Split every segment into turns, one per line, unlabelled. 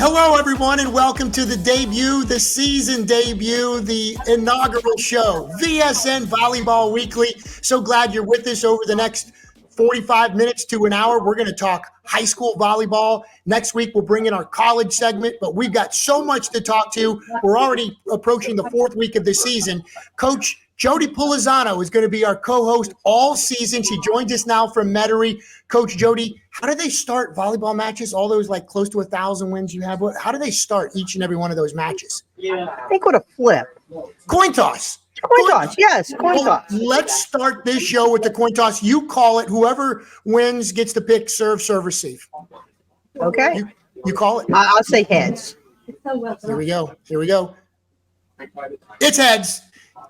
Hello, everyone, and welcome to the debut, the season debut, the inaugural show, VSN Volleyball Weekly. So glad you're with us over the next 45 minutes to an hour. We're going to talk high school volleyball. Next week, we'll bring in our college segment, but we've got so much to talk to. We're already approaching the fourth week of the season. Coach Jodee Pulizzano is going to be our co-host all season. She joins us now from Metairie. Coach Jodee, how do they start volleyball matches? All those like close to 1,000 wins you have. How do they start each and every one of those matches?
I think with a flip.
Coin toss.
Coin toss, yes, coin toss.
Let's start this show with the coin toss. You call it. Whoever wins gets to pick serve, receive.
Okay.
You call it.
I'll say heads.
Here we go. It's heads.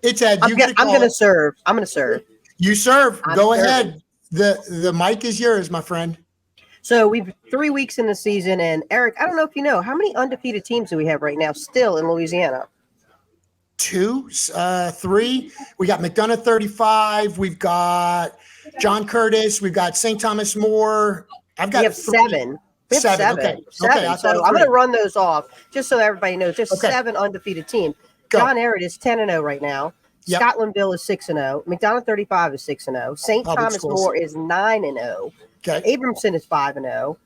It's heads.
I'm going to serve.
You serve. Go ahead. The mic is yours, my friend.
So we've 3 weeks in the season, and Eric, I don't know if you know, how many undefeated teams do we have right now still in Louisiana?
2, 3. We got McDonough 35. We've got John Curtis. We've got St. Thomas More.
We have 7. We have seven.
Okay.
So I'm going to run those off just so everybody knows. There's 7 undefeated teams.
Go.
John Ehret is 10-0 right now. Yep. Scotlandville is 6-0. McDonough 35 is 6-0. St. Thomas More is 9-0.
Okay.
Abramson is 5-0.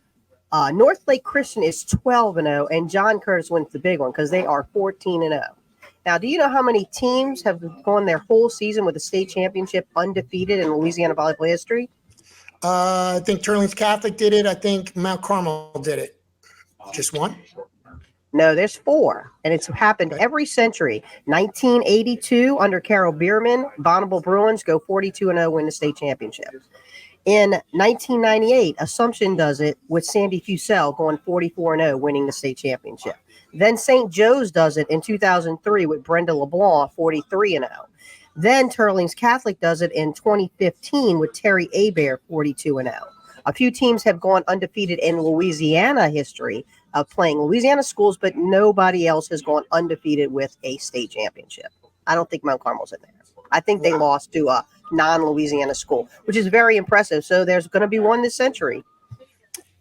North Lake Christian is 12-0, and John Curtis wins the big one because they are 14-0. Now, do you know how many teams have gone their whole season with a state championship undefeated in Louisiana volleyball history?
I think Turling's Catholic did it. I think Mount Carmel did it. Just one?
No, there's 4, and it's happened every century. 1982, under Carol Bierman, Bonneville Bruins go 42-0, win the state championship. In 1998, Assumption does it with Sandy Fusel going 44-0, winning the state championship. Then St. Joe's does it in 2003 with Brenda LeBlanc, 43-0. Then Turling's Catholic does it in 2015 with Terry Hebert, 42-0. A few teams have gone undefeated in Louisiana history of playing Louisiana schools, but nobody else has gone undefeated with a state championship. I don't think Mount Carmel's in there. I think they lost to a non-Louisiana school, which is very impressive. So there's going to be one this century.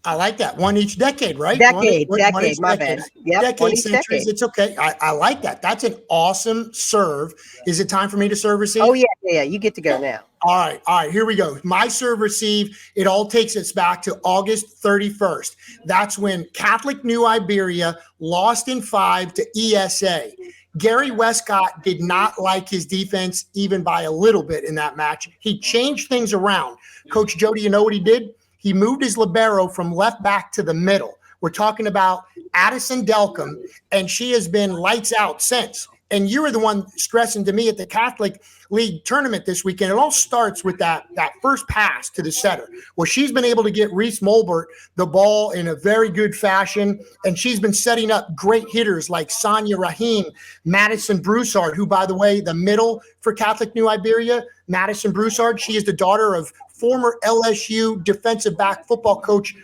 I like that. One each decade, right?
Decade, my bad.
Yep, decade, centuries. Decade. It's okay. I like that. That's an awesome serve. Is it time for me to serve receive?
Oh, yeah. You get to go now.
All right. Here we go. My serve receive, it all takes us back to August 31st. That's when Catholic New Iberia lost in 5 to ESA. Gary Westcott did not like his defense even by a little bit in that match. He changed things around. Coach Jodee, you know what he did? He moved his libero from left back to the middle. We're talking about Addison Delcom, and she has been lights out since. And you were the one stressing to me at the Catholic League tournament this weekend. It all starts with that first pass to the setter. Well, she's been able to get Reese Mulbert the ball in a very good fashion, and she's been setting up great hitters like Sonia Rahim, Madison Broussard, who, by the way, the middle for Catholic New Iberia, Madison Broussard, she is the daughter of former LSU defensive back football coach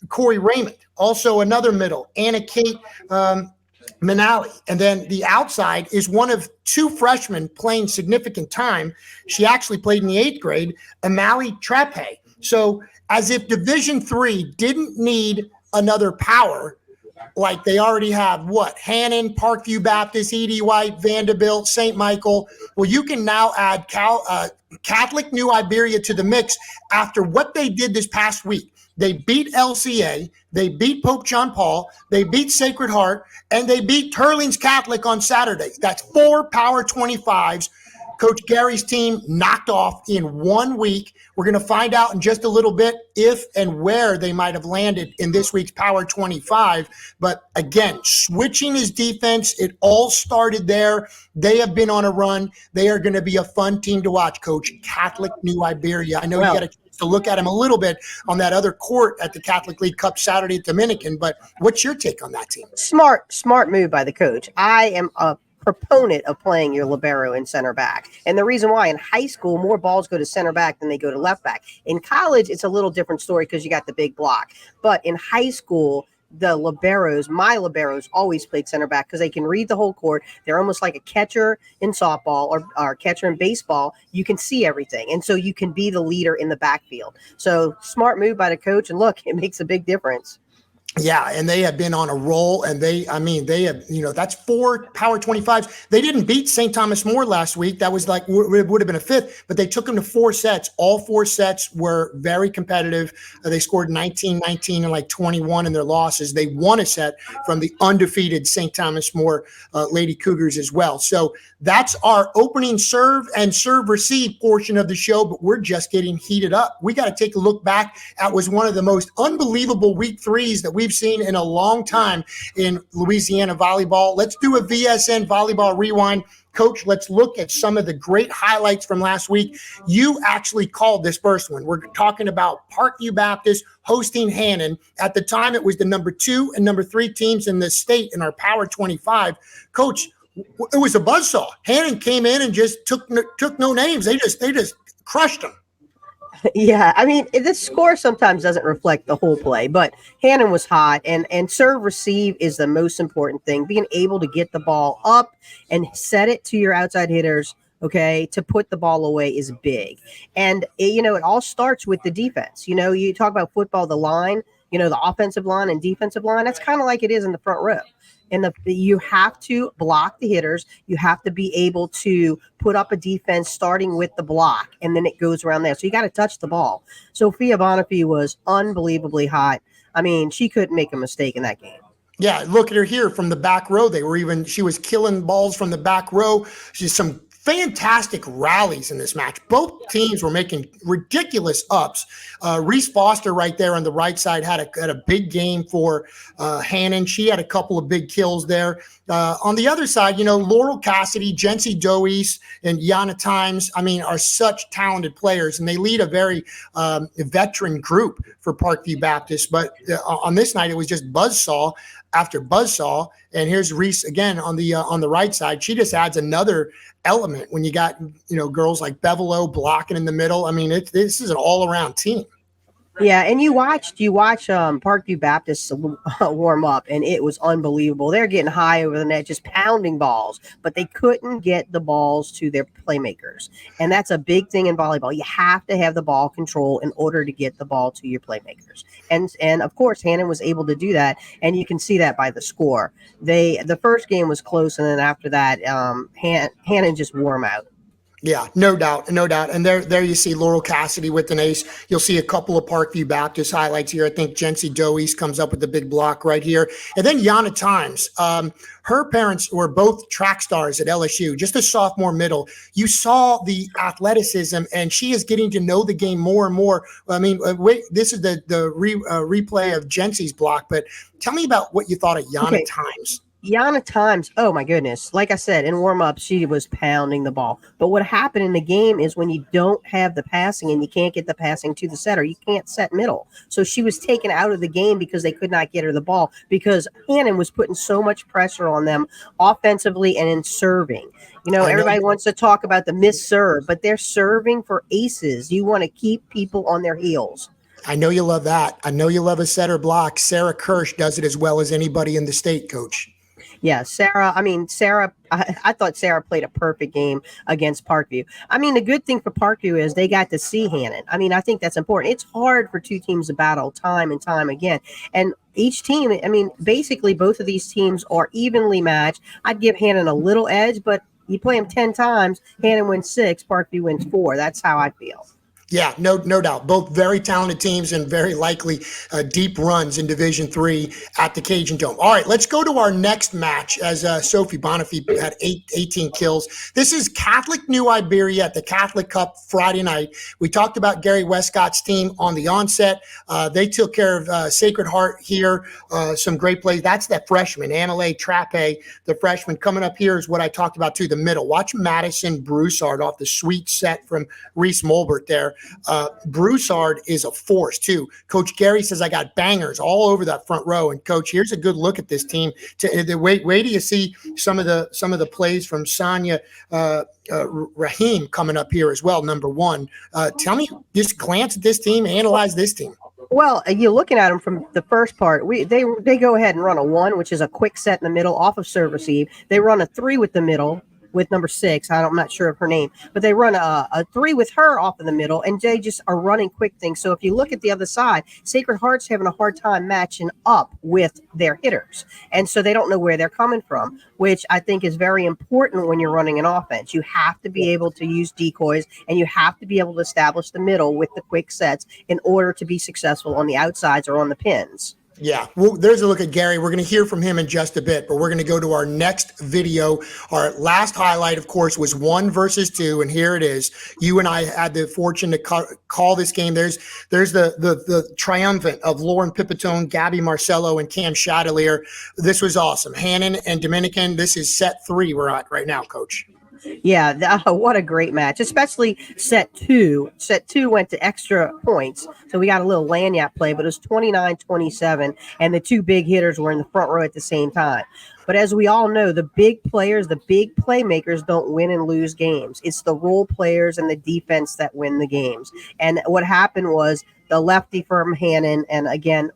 Corey Raymond. Also another middle, Anna Kate Manali. And then the outside is one of 2 freshmen playing significant time. She actually played in the 8th grade, Amali Trape. So as if Division III didn't need another power, like they already have Hannon, Parkview Baptist, E.D. White, Vanderbilt, St. Michael. Well, you can now add Catholic New Iberia to the mix after what they did this past week. They beat LCA, they beat Pope John Paul, they beat Sacred Heart, and they beat Turling's Catholic on Saturday. That's 4 Power 25s. Coach Gary's team knocked off in 1 week. We're going to find out in just a little bit if and where they might have landed in this week's Power 25. But again, switching his defense, it all started there. They have been on a run. They are going to be a fun team to watch, Coach. Catholic New Iberia. I know you got a chance to look at him a little bit on that other court at the Catholic League Cup Saturday at Dominican. But what's your take on that team?
Smart move by the coach. I am a proponent of playing your libero and center back. And the reason why, in high school, more balls go to center back than they go to left back. In college, it's a little different story because you got the big block. But in high school, the liberos, my liberos, always played center back because they can read the whole court. They're almost like a catcher in softball or a catcher in baseball. You can see everything. And so you can be the leader in the backfield. So smart move by the coach. And look, it makes a big difference.
Yeah, and they have been on a roll, and they have, that's 4 Power 25s. They didn't beat St. Thomas More last week. That was like, would have been a fifth, but they took them to 4 sets. All 4 sets were very competitive. They scored 19-19 and like 21 in their losses. They won a set from the undefeated St. Thomas More Lady Cougars as well. So that's our opening serve and serve receive portion of the show, but we're just getting heated up. We got to take a look back at was one of the most unbelievable week 3s that we've seen in a long time in Louisiana volleyball. Let's do a VSN Volleyball Rewind. Coach, let's look at some of the great highlights from last week. You actually called this first one. We're talking about Parkview Baptist hosting Hannon. At the time, it was the number 2 and number 3 teams in the state in our Power 25. Coach, it was a buzzsaw. Hannon came in and just took no names. They just crushed them.
Yeah, I mean, the score sometimes doesn't reflect the whole play, but Hannon was hot, and serve receive is the most important thing. Being able to get the ball up and set it to your outside hitters, okay, to put the ball away is big. And, it all starts with the defense. You talk about football, the line, the offensive line and defensive line, that's kind of like it is in the front row. And you have to block the hitters. You have to be able to put up a defense starting with the block, and then it goes around there. So you got to touch the ball. Sophia Bonifay was unbelievably hot. I mean, she couldn't make a mistake in that game.
Yeah, look at her here from the back row. She was killing balls from the back row. She's some fantastic rallies in this match. Both teams were making ridiculous ups. Reese Foster right there on the right side had a big game for Hannon. She had a couple of big kills there. On the other side, Laurel Cassidy, Jency Doise, and Yana Times, are such talented players, and they lead a very veteran group for Parkview Baptist. But on this night, it was just buzzsaw after buzzsaw. And here's Reese again on the right side. She just adds another element when you got girls like Bevelo blocking in the middle. This is an all-around team.
Yeah, and you watched Parkview Baptist warm up, and it was unbelievable. They're getting high over the net, just pounding balls, but they couldn't get the balls to their playmakers. And that's a big thing in volleyball. You have to have the ball control in order to get the ball to your playmakers. And of course, Hannon was able to do that, and you can see that by the score. The first game was close, and then after that, Hannon just wore them out.
Yeah, no doubt. And there you see Laurel Cassidy with an ace. You'll see a couple of Parkview Baptist highlights here. I think Jency Doise comes up with the big block right here. And then Yana Times. Her parents were both track stars at LSU, just a sophomore middle. You saw the athleticism, and she is getting to know the game more and more. This is the replay of Jency's block, but tell me about what you thought of Yana Times.
Yana Times, oh my goodness. Like I said, in warm-up, she was pounding the ball. But what happened in the game is when you don't have the passing and you can't get the passing to the setter, you can't set middle. So she was taken out of the game because they could not get her the ball because Hannon was putting so much pressure on them offensively and in serving. Everybody wants to talk about the missed serve, but they're serving for aces. You want to keep people on their heels.
I know you love that. I know you love a setter block. Sarah Kirsch does it as well as anybody in the state, Coach.
Yeah, Sarah, I thought Sarah played a perfect game against Parkview. The good thing for Parkview is they got to see Hannon. I think that's important. It's hard for two teams to battle time and time again. And each team, basically both of these teams are evenly matched. I'd give Hannon a little edge, but you play them 10 times, Hannon wins 6, Parkview wins 4. That's how I feel.
Yeah, no doubt. Both very talented teams and very likely deep runs in Division III at the Cajun Dome. All right, let's go to our next match as Sophie Bonifay had 18 kills. This is Catholic New Iberia at the Catholic Cup Friday night. We talked about Gary Westcott's team on the onset. They took care of Sacred Heart here. Some great plays. That's that freshman, Annalay Trappe, the freshman. Coming up here is what I talked about too, the middle. Watch Madison Broussard off the sweet set from Reese Mulbert there. Broussard is a force too. Coach Gary says I got bangers all over that front row. And Coach, here's a good look at this team. Wait do you see some of the plays from Sonia Rahim coming up here as well. Number 1, tell me, just glance at this team, analyze this team.
Well, you're looking at them from the first part. They go ahead and run a 1, which is a quick set in the middle off of serve receive. They run a 3 with the middle. with number 6. I'm not sure of her name, but they run a 3 with her off in the middle, and they just are running quick things. So if you look at the other side, Sacred Heart's having a hard time matching up with their hitters. And so they don't know where they're coming from, which I think is very important when you're running an offense. You have to be able to use decoys, and you have to be able to establish the middle with the quick sets in order to be successful on the outsides or on the pins.
Yeah, well, there's a look at Gary. We're going to hear from him in just a bit, but we're going to go to our next video. Our last highlight, of course, was 1 versus 2, and here it is. You and I had the fortune to call this game. There's the triumphant of Lauren Pipitone, Gabby Marcello, and Cam Chatelier. This was awesome. Hannon and Dominican. This is set 3 we're at right now, Coach.
Yeah, what a great match, especially set 2. Set 2 went to extra points, so we got a little lanyard play, but it was 29-27, and the 2 big hitters were in the front row at the same time. But as we all know, the big players, the big playmakers don't win and lose games. It's the role players and the defense that win the games. And what happened was the lefty from Hannon, and again,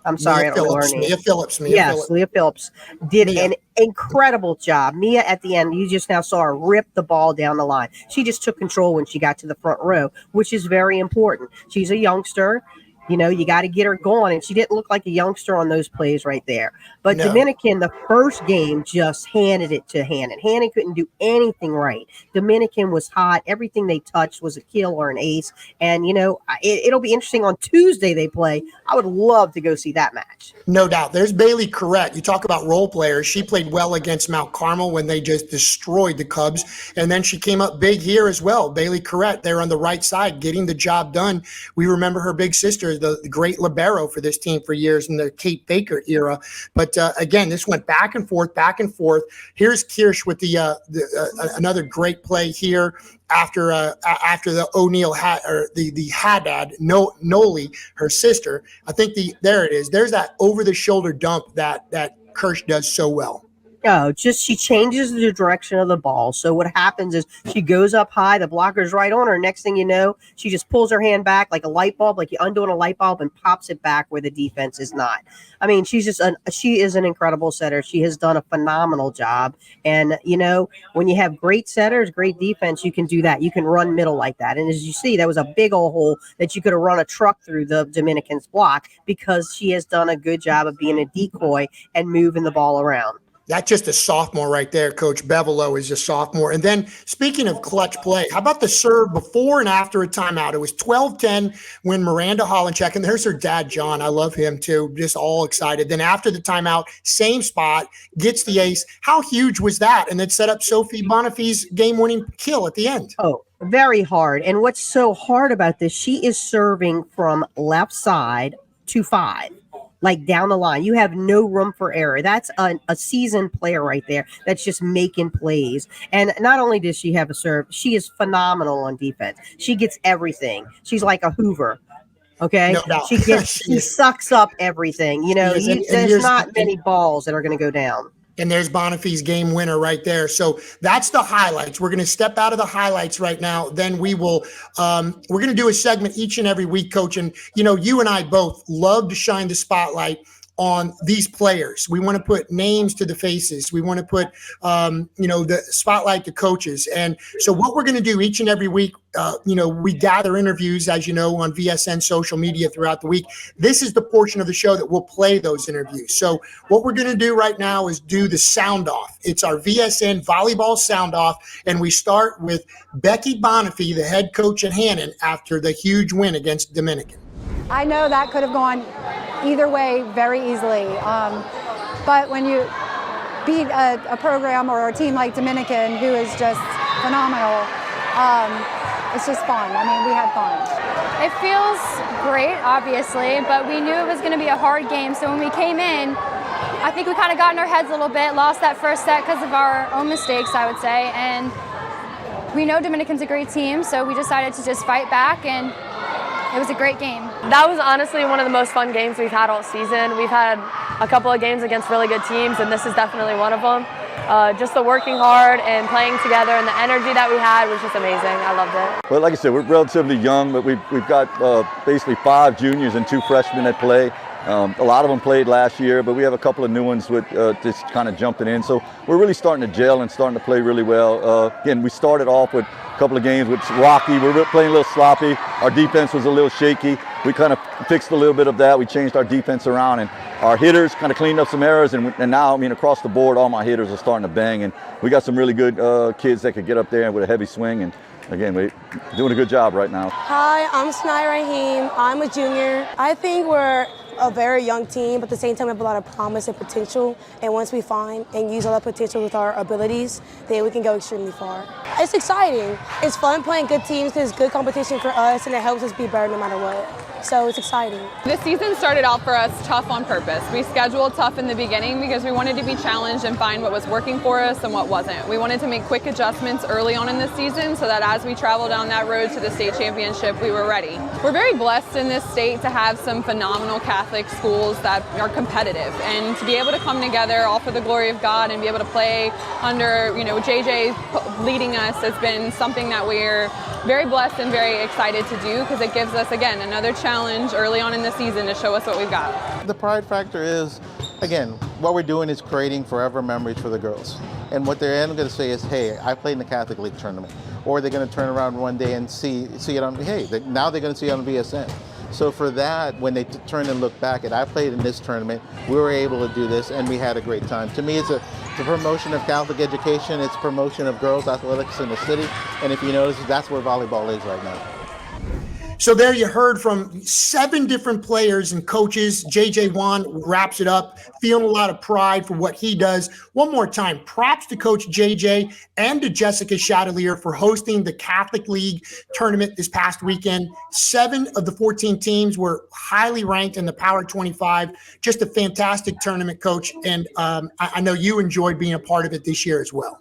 I'm sorry, I don't know her name.
Leah Phillips.
Leah Phillips did an incredible job. Mia, at the end, you just now saw her rip the ball down the line. She just took control when she got to the front row, which is very important. She's a youngster. You know, you got to get her going. And she didn't look like a youngster on those plays right there. But no. Dominican, the first game, just handed it to Hannon. Hannon couldn't do anything right. Dominican was hot. Everything they touched was a kill or an ace. And, you know, it'll be interesting on Tuesday they play. I would love to go see that match.
No doubt. There's Bailey Corrett. You talk about role players. She played well against Mount Carmel when they just destroyed the Cubs. And then she came up big here as well. Bailey Corrett there on the right side getting the job done. We remember her big sister, the great libero for this team for years in the Kate Baker era. But again, this went back and forth. Here's Kirsch with the another great play here after the O'Neill the Haddad Noli, her sister. I think there it is. There's that over the shoulder dump that Kirsch does so well.
No, just she changes the direction of the ball. So what happens is she goes up high, the blocker's right on her. Next thing you know, she just pulls her hand back like a light bulb, like you're undoing a light bulb, and pops it back where the defense is not. I mean, she is an incredible setter. She has done a phenomenal job. And, you know, when you have great setters, great defense, you can do that. You can run middle like that. And as you see, that was a big old hole that you could have run a truck through the Dominican's block, because she has done a good job of being a decoy and moving the ball around.
That's just a sophomore right there. Coach Bevelo is a sophomore. And then speaking of clutch play, how about the serve before and after a timeout? It was 12-10 when Miranda Hollencheck, and there's her dad, John. I love him too, just all excited. Then after the timeout, same spot, gets the ace. How huge was that? And then set up Sophie Bonifay's game-winning kill at the end.
Oh, very hard. And what's so hard about this, she is serving from left side to 5. Like down the line. You have no room for error. That's a seasoned player right there that's just making plays. And not only does she have a serve, she is phenomenal on defense. She gets everything. She's like a Hoover. Okay?
No.
She sucks up everything. You know, there's not many balls that are going to go down.
And there's Bonifay's game winner right there. So that's the highlights. We're going to step out of the highlights right now. Then we will, we're going to do a segment each and every week, Coach. And, you know, you and I both love to shine the spotlight on these players. We want to put names to the faces. We want to put, the spotlight to coaches. And so what we're going to do each and every week, we gather interviews, as you know, on VSN social media throughout the week. This is the portion of the show that we'll play those interviews. So what we're going to do right now is do the sound off. It's our VSN volleyball sound off. And we start with Becky Bonifay, the head coach at Hannon, after the huge win against Dominican.
I know that could have gone either way very easily. But when you beat a program or a team like Dominican, who is just phenomenal, it's just fun. I mean, we had fun.
It feels great, obviously, but we knew it was going to be a hard game. So when we came in, I think we kind of got in our heads a little bit, lost that first set because of our own mistakes, I would say. And we know Dominican's a great team, so we decided to just fight back, and it was a great game.
That was honestly one of the most fun games we've had all season. We've had a couple of games against really good teams, and this is definitely one of them. Just the working hard and playing together and the energy that we had was just amazing. I loved it.
Well, like I said, we're relatively young, but we've got basically 5 juniors and 2 freshmen at play. A lot of them played last year, but we have a couple of new ones with just kind of jumping in. So we're really starting to gel and starting to play really well. Again, we started off with a couple of games with rocky. We were playing a little sloppy. Our defense was a little shaky. We kind of fixed a little bit of that. We changed our defense around, and our hitters kind of cleaned up some errors. And now, I mean, across the board, all my hitters are starting to bang. And we got some really good kids that could get up there with a heavy swing. And again, we're doing a good job right now.
Hi, I'm Sanaya Raheem. I'm a junior. I think we're a very young team, but at the same time we have a lot of promise and potential. And once we find and use all that potential with our abilities, then we can go extremely far. It's exciting. It's fun playing good teams because it's good competition for us, and it helps us be better no matter what. So it's exciting.
The season started out for us tough on purpose. We scheduled tough in the beginning because we wanted to be challenged and find what was working for us and what wasn't. We wanted to make quick adjustments early on in the season so that as we travel down that road to the state championship, we were ready. We're very blessed in this state to have some phenomenal Catholic schools that are competitive, and to be able to come together all for the glory of God and be able to play under, JJ leading us has been something that we're very blessed and very excited to do, because it gives us, again, another challenge early on in the season to show us what we've got.
The pride factor is, again, what we're doing is creating forever memories for the girls. And what they're going to say is, hey, I played in the Catholic League tournament. Or they're going to turn around one day and see it on, now they're going to see it on VSN. So for that, when they turn and look back at, I played in this tournament, we were able to do this, and we had a great time. To me, it's a promotion of Catholic education, it's promotion of girls athletics in the city, and if you notice, that's where volleyball is right now.
So there you heard from 7 different players and coaches. JJ Wan wraps it up, feeling a lot of pride for what he does. One more time, props to Coach JJ and to Jessica Chatelier for hosting the Catholic League tournament this past weekend. 7 of the 14 teams were highly ranked in the Power 25. Just a fantastic tournament, Coach. And I know you enjoyed being a part of it this year as well.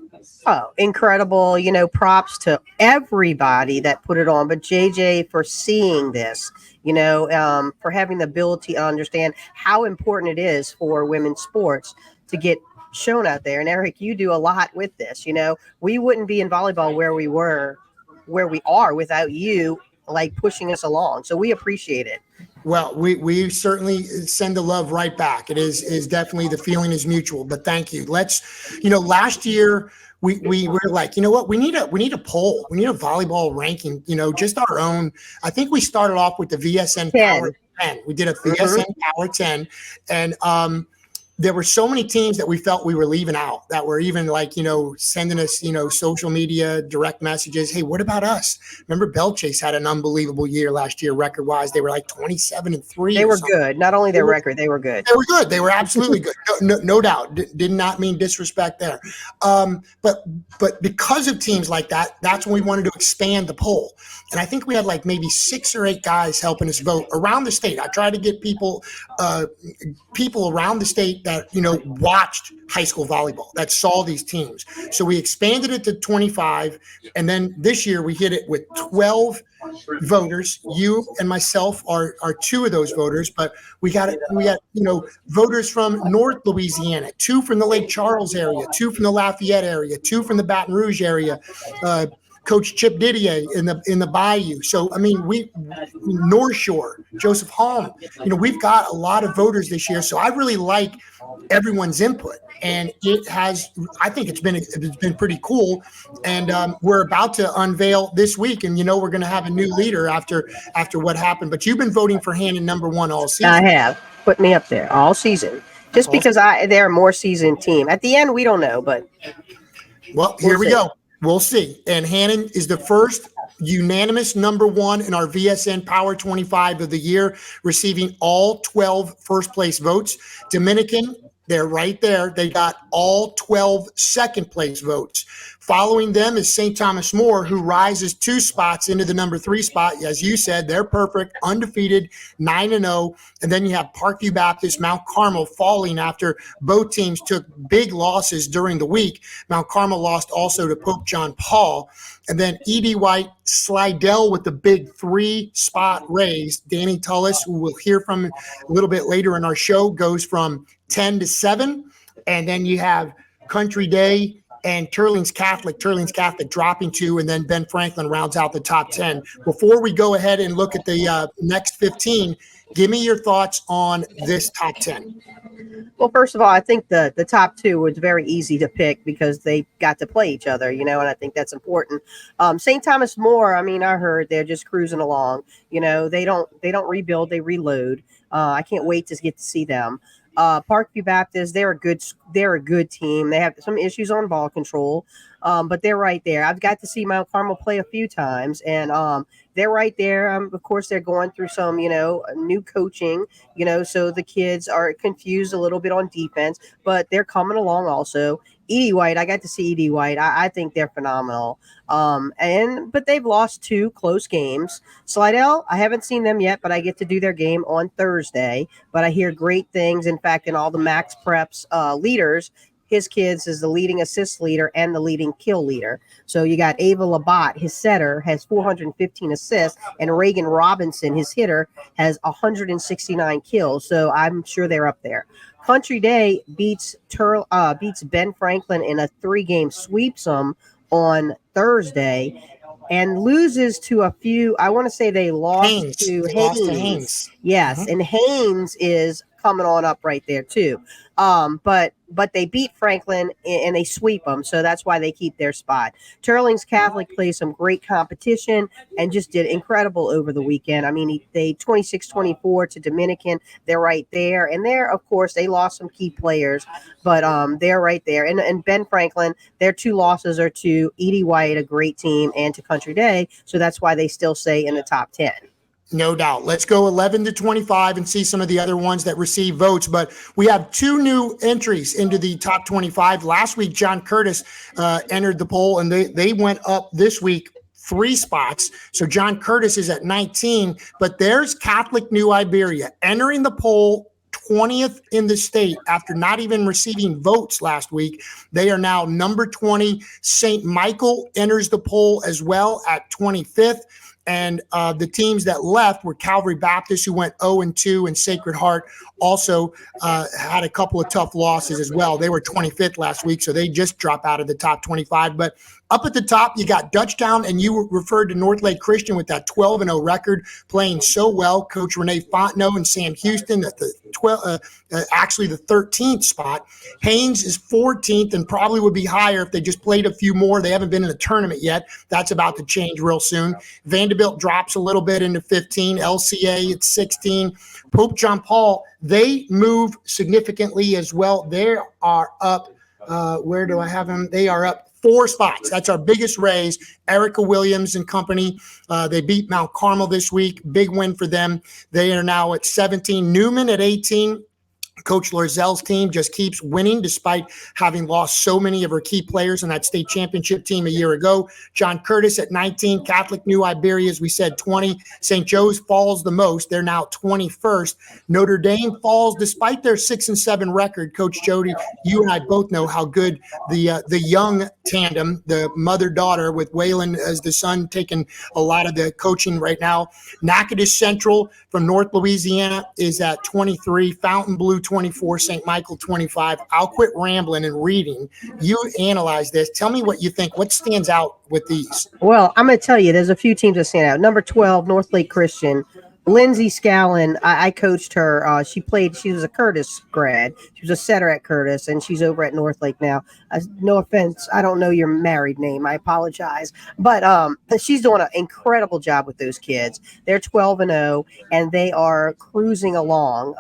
Oh, incredible. Props to everybody that put it on, but JJ for seeing this, for having the ability to understand how important it is for women's sports to get shown out there. And Eric, you do a lot with this. We wouldn't be in volleyball where we are without you, pushing us along. So we appreciate it.
Well, we certainly send the love right back. It is definitely, the feeling is mutual, but thank you. Let's, last year, we were like, you know what, we need a poll. We need a volleyball ranking, just our own. I think we started off with the VSN Power 10. We did a VSN Power 10. And there were so many teams that we felt we were leaving out, that were even sending us, social media, direct messages. Hey, what about us? Remember Belchase had an unbelievable year last year, record wise. They were like 27-3.
They were good. Not only their record, they were good.
They were good. They were absolutely good. No doubt. Did not mean disrespect there. But because of teams like that, that's when we wanted to expand the poll. And I think we had maybe 6 or 8 guys helping us vote around the state. I tried to get people around the state that watched high school volleyball, that saw these teams. So we expanded it to 25, and then this year we hit it with 12 voters. You and myself are 2 of those voters, but we got voters from North Louisiana, 2 from the Lake Charles area, 2 from the Lafayette area, 2 from the Baton Rouge area. Coach Chip Didier in the Bayou. So, we North Shore, Joseph Holm, we've got a lot of voters this year. So I really like everyone's input, and I think it's been pretty cool. And we're about to unveil this week, and we're going to have a new leader after what happened. But you've been voting for Hannon #1 all season.
I have. Put me up there all season, just because they're a more seasoned team. At the end, we don't know, but
here we go. We'll see. And Hannon is the first unanimous #1 in our VSN Power 25 of the year, receiving all 12 first place votes. Dominican, they're right there. They got all 12 second place votes. Following them is St. Thomas More, who rises 2 spots into the #3 spot. As you said, they're perfect, undefeated, 9-0. And then you have Parkview Baptist, Mount Carmel falling after both teams took big losses during the week. Mount Carmel lost also to Pope John Paul. And then E.D. White, Slidell with the big 3-spot raise. Danny Tullis, who we'll hear from a little bit later in our show, goes from 10 to 7. And then you have Country Day and Turling's Catholic dropping 2, and then Ben Franklin rounds out the top 10. Before we go ahead and look at the next 15, Give me your thoughts on this top 10.
Well, first of all, I think the top two was very easy to pick because they got to play each other, and I think that's important. St. Thomas More, I mean, I heard they're just cruising along. They don't rebuild, they reload. I can't wait to get to see them. Parkview Baptist, they're a good team. They have some issues on ball control, but they're right there. I've got to see Mount Carmel play a few times, and they're right there. Of course, they're going through some, new coaching, so the kids are confused a little bit on defense, but they're coming along also. Edie White, I got to see Edie White. I think they're phenomenal. But they've lost 2 close games. Slidell, I haven't seen them yet, but I get to do their game on Thursday. But I hear great things. In fact, in all the Max Preps leaders, his kids is the leading assist leader and the leading kill leader. So you got Ava Labat, his setter, has 415 assists, and Reagan Robinson, his hitter, has 169 kills. So I'm sure they're up there. Country Day beats Ben Franklin in a 3-game sweeps them on Thursday and loses to a few. I want to say they lost to Haynes. Yes, and Haynes is coming on up right there too. But they beat Franklin and they sweep them, so that's why they keep their spot. Turlings Catholic plays some great competition and just did incredible over the weekend. I mean, they 26-24 to Dominican. They're right there, and there, of course, they lost some key players, but they're right there. And Ben Franklin, their 2 losses are to Edie White, a great team, and to Country Day, so that's why they still stay in the top 10.
No doubt. Let's go 11 to 25 and see some of the other ones that receive votes. But we have 2 new entries into the top 25. Last week, John Curtis entered the poll, and they went up this week 3 spots. So John Curtis is at 19. But there's Catholic New Iberia entering the poll 20th in the state after not even receiving votes last week. They are now number 20. St. Michael enters the poll as well at 25th. And the teams that left were Calvary Baptist, who went 0-2, and Sacred Heart also had a couple of tough losses as well. They were 25th last week, so they just drop out of the top 25. But up at the top, you got Dutchtown, and you referred to Northlake Christian with that 12-0 record, playing so well. Coach Renee Fontenot and Sam Houston at the actually the 13th spot. Haynes is 14th and probably would be higher if they just played a few more. They haven't been in a tournament yet. That's about to change real soon. Vanderbilt drops a little bit into 15. LCA at 16. Pope John Paul, they move significantly as well. They are up. Where do I have them? They are up 4 spots. That's our biggest raise. Erica Williams and company. They beat Mount Carmel this week. Big win for them. They are now at 17. Newman at 18. Coach Lorzell's team just keeps winning despite having lost so many of her key players in that state championship team a year ago. John Curtis at 19. Catholic New Iberia, as we said, 20. St. Joe's falls the most. They're now 21st. Notre Dame falls despite their 6-7 record. Coach Jodee, you and I both know how good the young tandem, the mother-daughter with Waylon as the son, taking a lot of the coaching right now. Natchitoches Central from North Louisiana is at 23. Fontainebleau 24, St. Michael 25. I'll quit rambling and reading. You analyze this. Tell me what you think. What stands out with these?
Well, I'm going to tell you, there's a few teams that stand out. Number 12, Northlake Christian. Lindsay Scallon, I coached her. She was a Curtis grad. She was a setter at Curtis, and she's over at Northlake now. No offense, I don't know your married name. I apologize. But she's doing an incredible job with those kids. They're 12-0, and they are cruising along.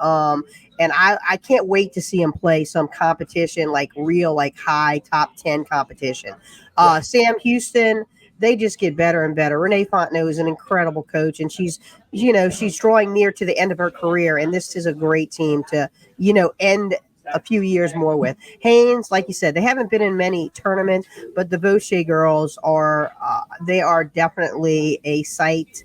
And I can't wait to see them play some competition, like real, like high top 10 competition. Sam Houston, they just get better and better. Renee Fontenot is an incredible coach, and she's drawing near to the end of her career, and this is a great team to, end a few years more with. Haynes, like you said, they haven't been in many tournaments, but the Vaucher girls they are definitely a sight.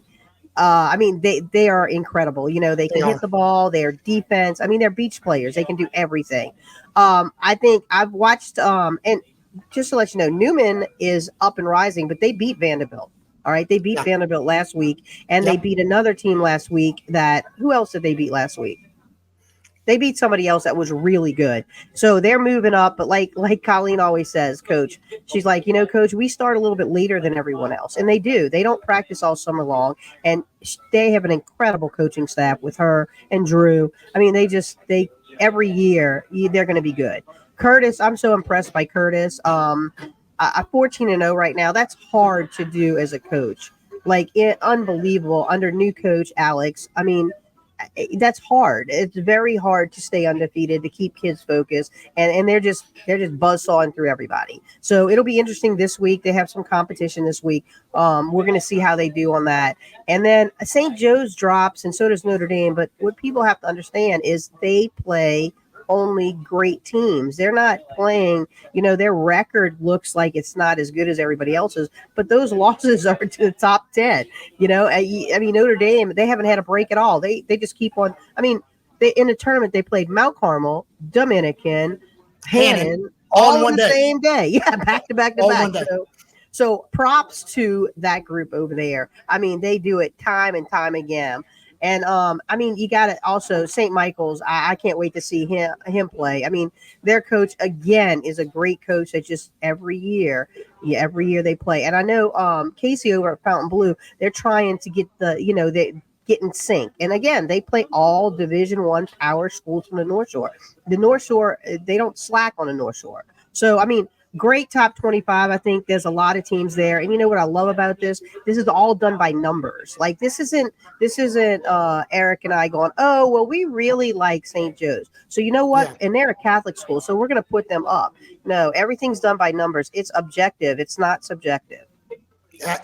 They are incredible. They can hit the ball. They're defense. They're beach players. They can do everything. I think I've watched, and just to let you know, Newman is up and rising, but they beat Vanderbilt. All right. They beat Vanderbilt last week, and they beat another team last week who else did they beat last week? They beat somebody else that was really good. So they're moving up. But like Colleen always says, Coach, she's like, Coach, we start a little bit later than everyone else. And they do. They don't practice all summer long. And they have an incredible coaching staff with her and Drew. I mean, they every year, they're going to be good. Curtis, I'm so impressed by Curtis. 14-0 right now. That's hard to do as a coach. Unbelievable under new coach Alex. I mean, that's hard. It's very hard to stay undefeated, to keep kids focused, and they're just buzzsawing through everybody. So it'll be interesting this week. They have some competition this week. We're going to see how they do on that. And then St. Joe's drops, and so does Notre Dame. But what people have to understand is they play only great teams. They're not playing, their record looks like it's not as good as everybody else's, but those losses are to the top 10. I mean, Notre Dame, they haven't had a break at all. They just keep on. I mean, in the tournament, they played Mount Carmel, Dominican, Hannon, all in one the same day. Yeah, back to back to back. So props to that group over there. I mean, they do it time and time again. And, I mean, you got to also St. Michael's. I can't wait to see him play. I mean, their coach, again, is a great coach that just every year they play. And I know Casey over at Fountain Blue, they're trying to get they get in sync. And, again, they play all Division I power schools from the North Shore. The North Shore, they don't slack on the North Shore. So, I mean, great top 25. I think there's a lot of teams there. And you know what I love about this? This is all done by numbers. Like this isn't Eric and I going, oh, well, we really like St. Joe's. So you know what? Yeah. And they're a Catholic school. So we're going to put them up. No, everything's done by numbers. It's objective. It's not subjective.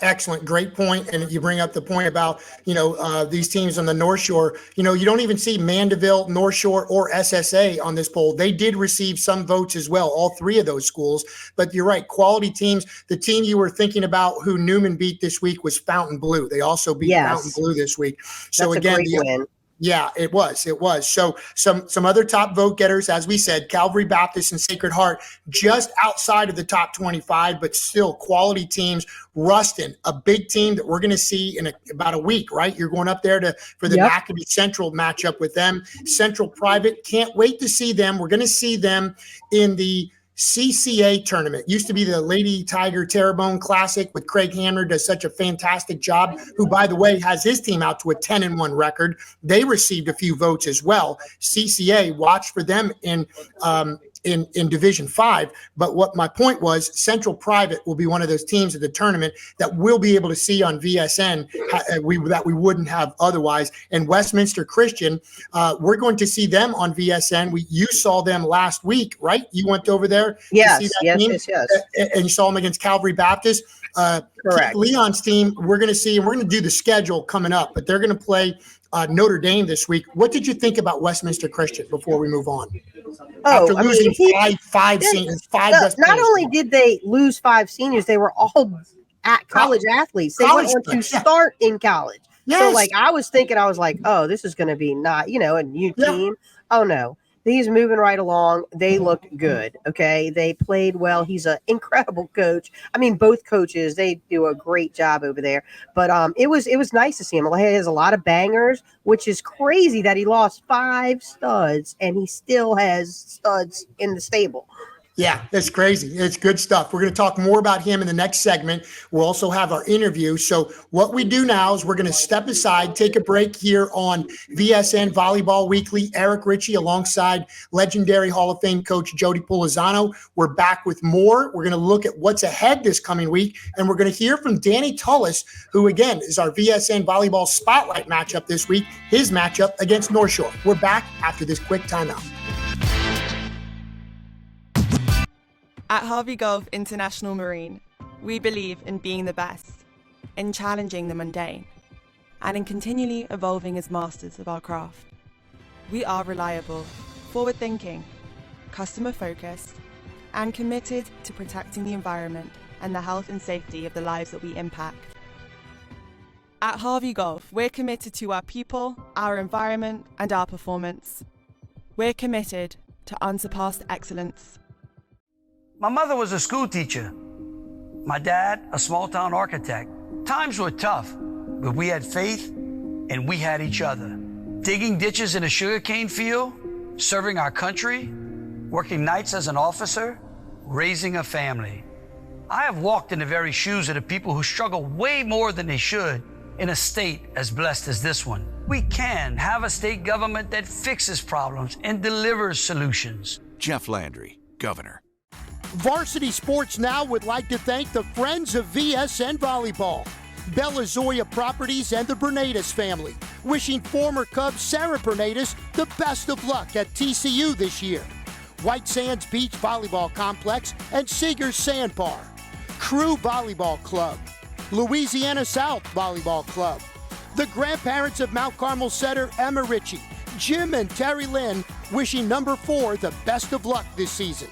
Excellent. Great point. And you bring up the point about, these teams on the North Shore, you don't even see Mandeville, North Shore, or SSA on this poll. They did receive some votes as well, all three of those schools. But you're right, quality teams. The team you were thinking about who Newman beat this week was Fountain Blue. They also beat Fountain Blue this week. So
that's
again,
a great win.
Yeah, it was. So some other top vote getters, as we said, Calvary Baptist and Sacred Heart, just outside of the top 25, but still quality teams. Ruston, a big team that we're going to see in about a week, right? You're going up there for the Maccabee Central matchup with them. Central Private, can't wait to see them. We're going to see them in the CCA tournament. Used to be the Lady Tiger Terrebonne Classic with Craig Hamner, does such a fantastic job, who, by the way, has his team out to a 10-1 record. They received a few votes as well. CCA, watch for them in Division 5. But what my point was, Central Private will be one of those teams at the tournament that we'll be able to see on VSN that we wouldn't have otherwise. And Westminster Christian, we're going to see them on VSN. You saw them last week, right? You went over there.
Yes.
And you saw them against Calvary Baptist.
Correct.
Leon's team, we're going to see, and we're going to do the schedule coming up, but they're going to play Notre Dame this week. What did you think about Westminster Christian before we move on? After losing five seniors,
not only did they lose 5 seniors, they were all college athletes. They went on to start in college. Yes. So I was thinking, oh, this is going to be not, a new team. Oh no. He's moving right along. They looked good. Okay. They played well. He's an incredible coach. I mean, both coaches, they do a great job over there, but it was nice to see him. He has a lot of bangers, which is crazy that he lost 5 studs and he still has studs in the stable.
Yeah, it's crazy. It's good stuff. We're going to talk more about him in the next segment. We'll also have our interview. So what we do now is we're going to step aside, take a break here on VSN Volleyball Weekly. Eric Ritchie alongside legendary Hall of Fame coach Jodee Pulizzano. We're back with more. We're going to look at what's ahead this coming week, and we're going to hear from Danny Tullis, who, again, is our VSN Volleyball Spotlight matchup this week, his matchup against North Shore. We're back after this quick timeout.
At Harvey Golf International Marine, we believe in being the best, in challenging the mundane, and in continually evolving as masters of our craft. We are reliable, forward-thinking, customer-focused, and committed to protecting the environment and the health and safety of the lives that we impact. At Harvey Golf, we're committed to our people, our environment, and our performance. We're committed to unsurpassed excellence.
My mother was a school teacher. My dad, a small-town architect. Times were tough, but we had faith and we had each other. Digging ditches in a sugarcane field? serving our country, working nights as an officer, raising a family. I have walked in the very shoes of the people who struggle way more than they should in a state as blessed as this one. We can have a state government that fixes problems and delivers solutions.
Jeff Landry, Governor.
Varsity Sports Now would like to thank the Friends of VSN Volleyball, Bella Zoya Properties, and the Bernadas family, wishing former Cub Sarah Bernadas the best of luck at TCU this year. White Sands Beach Volleyball Complex and Seegers Sandbar, Crew Volleyball Club, Louisiana South Volleyball Club, the grandparents of Mount Carmel setter Emma Ritchie, Jim and Terry Lynn, wishing number 4 the best of luck this season.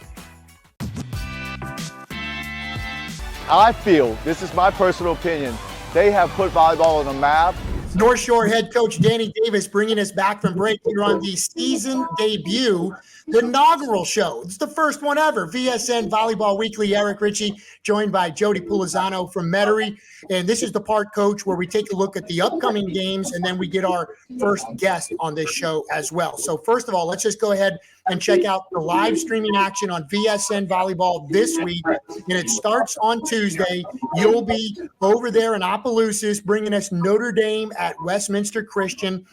I feel, this is my personal opinion, they have put volleyball on the map.
North Shore head coach Danny Davis bringing us back from break here on the season debut, the inaugural show. It's the first one ever. VSN Volleyball Weekly, Eric Ritchie, joined by Jodee Pulizzano from Metairie. And this is the part, Coach, where we take a look at the upcoming games, and then we get our first guest on this show as well. So first of all, let's just go ahead and check out the live streaming action on VSN Volleyball this week. And it starts on Tuesday. You'll be over there in Opelousas bringing us Notre Dame at Westminster Christian.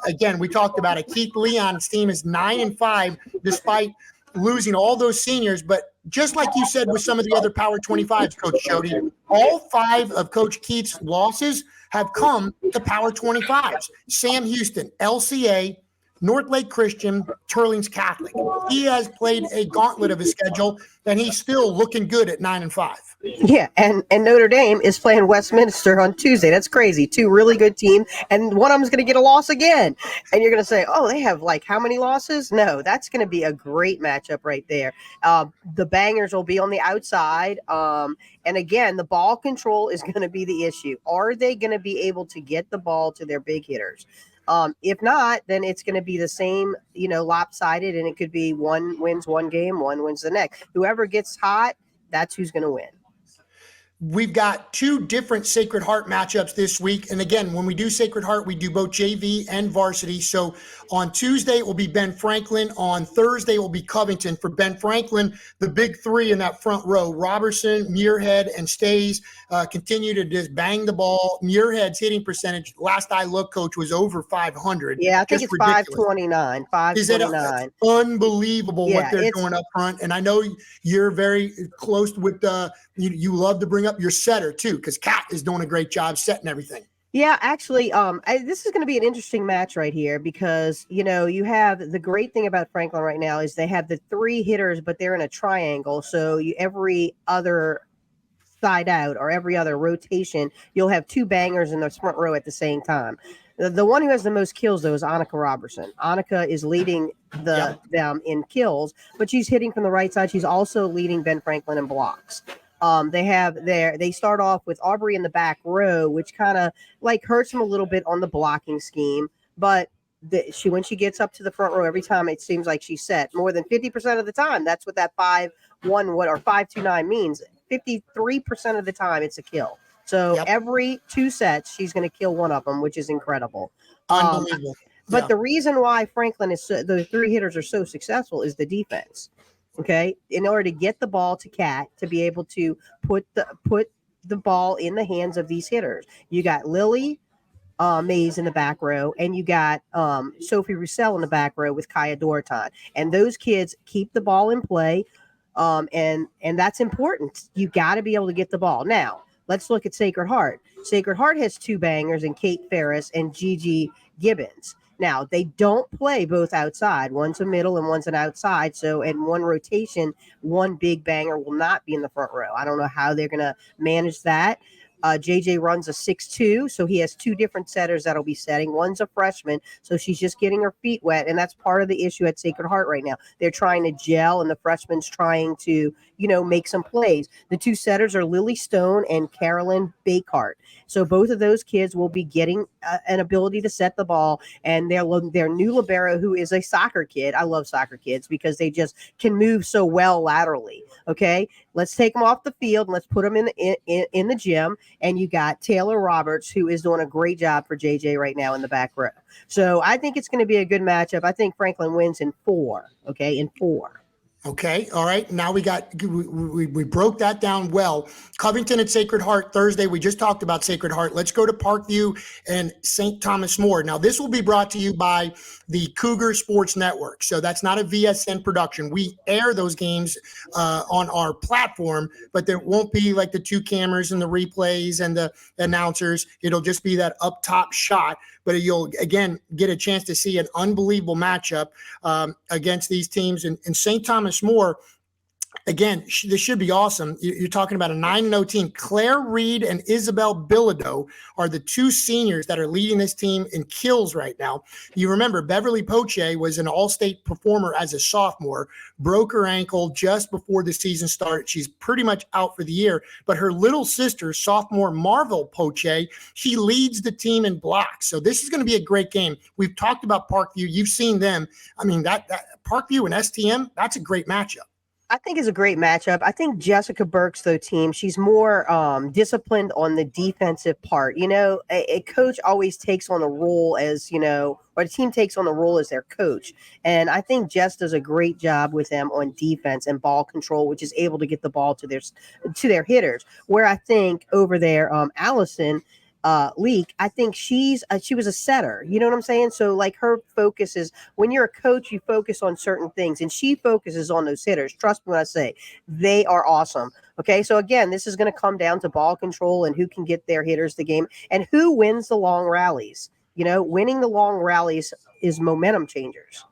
Again, we talked about it. Keith Leon's team is 9-5 despite losing all those seniors. But just like you said with some of the other Power 25s, Coach Jodee, all 5 of Coach Keith's losses have come to Power 25s. Sam Houston, LCA, North Lake Christian, Turlings Catholic. He has played a gauntlet of his schedule, and he's still looking good at 9-5.
Yeah, and Notre Dame is playing Westminster on Tuesday. That's crazy. 2 really good teams, and one of them is going to get a loss again. And you're going to say, oh, they have like how many losses? No, that's going to be a great matchup right there. The bangers will be on the outside. And again, the ball control is going to be the issue. Are they going to be able to get the ball to their big hitters? If not, then it's going to be the same, lopsided, and it could be one wins one game, one wins the next. Whoever gets hot, that's who's going to win.
We've got 2 different Sacred Heart matchups this week. And again, when we do Sacred Heart, we do both JV and varsity. So on Tuesday, it will be Ben Franklin. On Thursday, it will be Covington. For Ben Franklin, the big 3 in that front row, Robertson, Muirhead, and Stays, continue to just bang the ball. Muirhead's hitting percentage, last I looked, Coach, was over 500.
Yeah, I think
just
it's
ridiculous.
529. 529.
Is it unbelievable what they're doing up front? And I know you're very close with you love to bring up your setter too, because Kat is doing a great job setting everything.
Yeah, actually, this is going to be an interesting match right here because, you have the great thing about Franklin right now is they have the 3 hitters, but they're in a triangle. So every other side out or every other rotation, you'll have 2 bangers in the front row at the same time. The one who has the most kills, though, is Annika Robertson. Annika is leading them in kills, but she's hitting from the right side. She's also leading Ben Franklin in blocks. They start off with Aubrey in the back row, which kind of hurts them a little bit on the blocking scheme. But when she gets up to the front row, every time it seems like she's set more than 50% of the time. That's what that 5-1 or 5-2-9 means. 53% of the time, it's a kill. So every 2 sets, she's going to kill one of them, which is incredible.
Unbelievable.
But the reason why Franklin the 3 hitters are so successful is the defense. Okay, in order to get the ball to Kat to be able to put the ball in the hands of these hitters, you got Lily Mays in the back row, and you got Sophie Roussel in the back row with Kaya Dorton, and those kids keep the ball in play, and that's important. You got to be able to get the ball. Now let's look at Sacred Heart. Sacred Heart has 2 bangers in Kate Ferris and Gigi Gibbons. Now, they don't play both outside. One's a middle and one's an outside. So in one rotation, one big banger will not be in the front row. I don't know how they're going to manage that. JJ runs a 6'2", so he has 2 different setters that'll be setting. One's a freshman, so she's just getting her feet wet, and that's part of the issue at Sacred Heart right now. They're trying to gel, and the freshman's trying to, make some plays. The 2 setters are Lily Stone and Carolyn Bakehart. So both of those kids will be getting an ability to set the ball, and their new libero, who is a soccer kid. I love soccer kids because they just can move so well laterally. Okay, let's take them off the field and let's put them in the gym. and you got Taylor Roberts, who is doing a great job for JJ right now in the back row. So I think it's going to be a good matchup. I think Franklin wins in 4. Okay, in 4.
Okay. All right. Now we broke that down well. Covington and Sacred Heart Thursday. We just talked about Sacred Heart. Let's go to Parkview and St. Thomas More. Now, this will be brought to you by the Cougar Sports Network. So that's not a VSN production. We air those games on our platform, but there won't be like the 2 cameras and the replays and the announcers. It'll just be that up top shot. But you'll, again, get a chance to see an unbelievable matchup against these teams. And St. Thomas More, again, this should be awesome. You're talking about a 9-0 team. Claire Reed and Isabel Bilodeau are the 2 seniors that are leading this team in kills right now. You remember Beverly Poche was an all-state performer as a sophomore, broke her ankle just before the season started. She's pretty much out for the year. But her little sister, sophomore Marvel Poche, she leads the team in blocks. So this is going to be a great game. We've talked about Parkview. You've seen them. I mean, that Parkview and STM, that's a great matchup.
I think it's a great matchup. I think Jessica Burke's team, she's more disciplined on the defensive part. You know, a coach always takes on the role as, you know, or the team takes on the role as their coach. And I think Jess does a great job with them on defense and ball control, which is able to get the ball to their hitters. Where I think over there, Allison Leak, I think she was a setter. You know what I'm saying? So like her focus is, when you're a coach, you focus on certain things, and she focuses on those hitters. Trust me when I say they are awesome. Okay, so again, this is going to come down to ball control and who can get their hitters the game and who wins the long rallies. You know, winning the long rallies is momentum changers.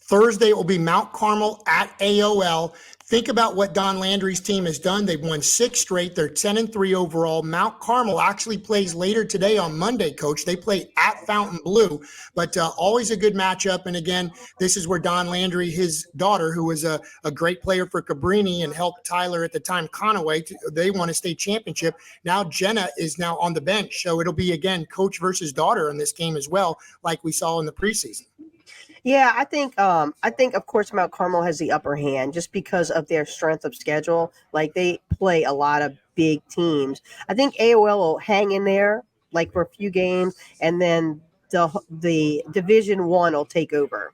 Thursday will be Mount Carmel at AOL. Think about what Don Landry's team has done. They've won 6 straight. They're 10-3 overall. Mount Carmel actually plays later today on Monday, Coach. They play at Fountain Blue, but always a good matchup. And again, this is where Don Landry, his daughter, who was a great player for Cabrini and helped Tyler at the time, Conaway, they won a state championship. Now Jenna is now on the bench. So it'll be, again, coach versus daughter in this game as well, like we saw in the preseason.
Yeah, I think of course Mount Carmel has the upper hand just because of their strength of schedule. Like they play a lot of big teams. I think AOL will hang in there like for a few games, and then the Division I will take over.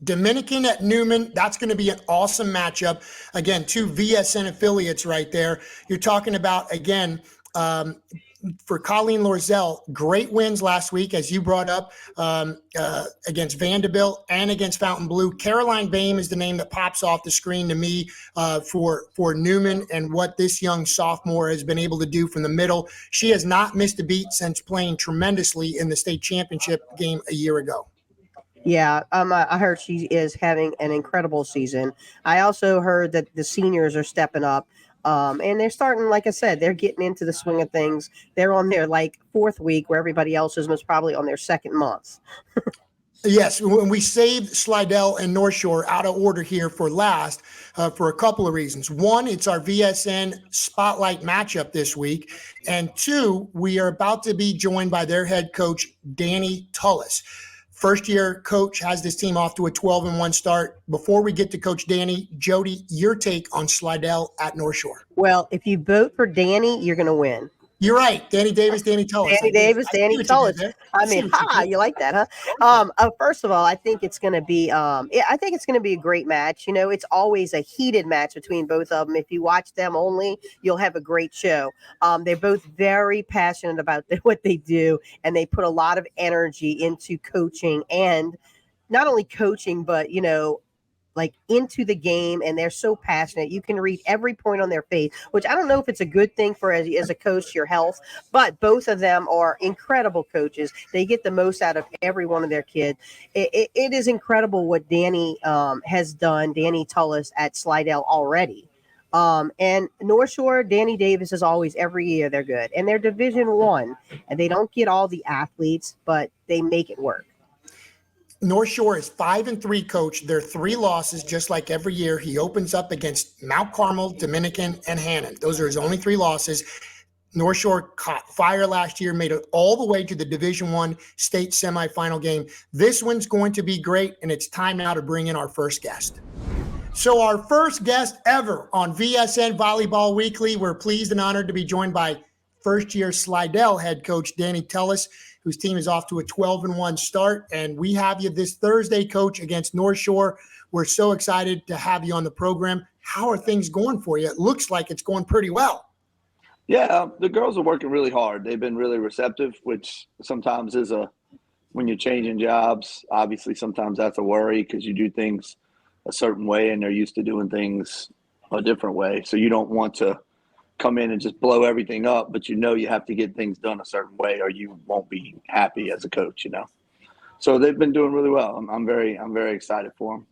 Dominican at Newman, that's going to be an awesome matchup. Again, 2 VSN affiliates right there. You're talking about, again, for Colleen Lorzell, great wins last week, as you brought up, against Vanderbilt and against Fountain Blue. Caroline Boehm is the name that pops off the screen to me for Newman and what this young sophomore has been able to do from the middle. She has not missed a beat since playing tremendously in the state championship game a year ago.
Yeah, I heard she is having an incredible season. I also heard that the seniors are stepping up. And they're starting, like I said, they're getting into the swing of things. They're on their 4th week, where everybody else is most probably on their 2nd month.
Yes, when we saved Slidell and North Shore out of order here for last for a couple of reasons. One, it's our VSN Spotlight matchup this week. And 2, we are about to be joined by their head coach, Danny Tullis. First-year coach has this team off to a 12-1 start. Before we get to Coach Danny, Jodee, your take on Slidell at North Shore.
Well, if you vote for Danny, you're going to win.
You're right. Danny Davis, Danny Tullis.
Danny Tullis. I mean, you like that, huh? First of all, I think it's going to be a great match. You know, it's always a heated match between both of them. If you watch them only, you'll have a great show. They're both very passionate about what they do, and they put a lot of energy into coaching, and not only coaching, but, you know, into the game, and they're so passionate. You can read every point on their face, which I don't know if it's a good thing for as a coach, your health, but both of them are incredible coaches. They get the most out of every one of their kids. It is incredible what Danny has done, Danny Tullis at Slidell already. And North Shore, Danny Davis is always, every year they're good, and they're Division I, and they don't get all the athletes, but they make it work.
North Shore is 5-3, coach. Their 3 losses, just like every year. He opens up against Mount Carmel, Dominican, and Hannon. Those are his only 3 losses. North Shore caught fire last year, made it all the way to the Division I state semifinal game. This one's going to be great, and it's time now to bring in our first guest. So our first guest ever on VSN Volleyball Weekly, we're pleased and honored to be joined by first-year Slidell head coach, Danny Tellis, whose team is off to a 12-1 start. And we have you this Thursday, Coach, against North Shore. We're so excited to have you on the program. How are things going for you? It looks like it's going pretty well.
Yeah, the girls are working really hard. They've been really receptive, which sometimes is when you're changing jobs, obviously sometimes that's a worry because you do things a certain way and they're used to doing things a different way. So you don't want to come in and just blow everything up, but you have to get things done a certain way or you won't be happy as a coach, So they've been doing really well. I'm very excited for them.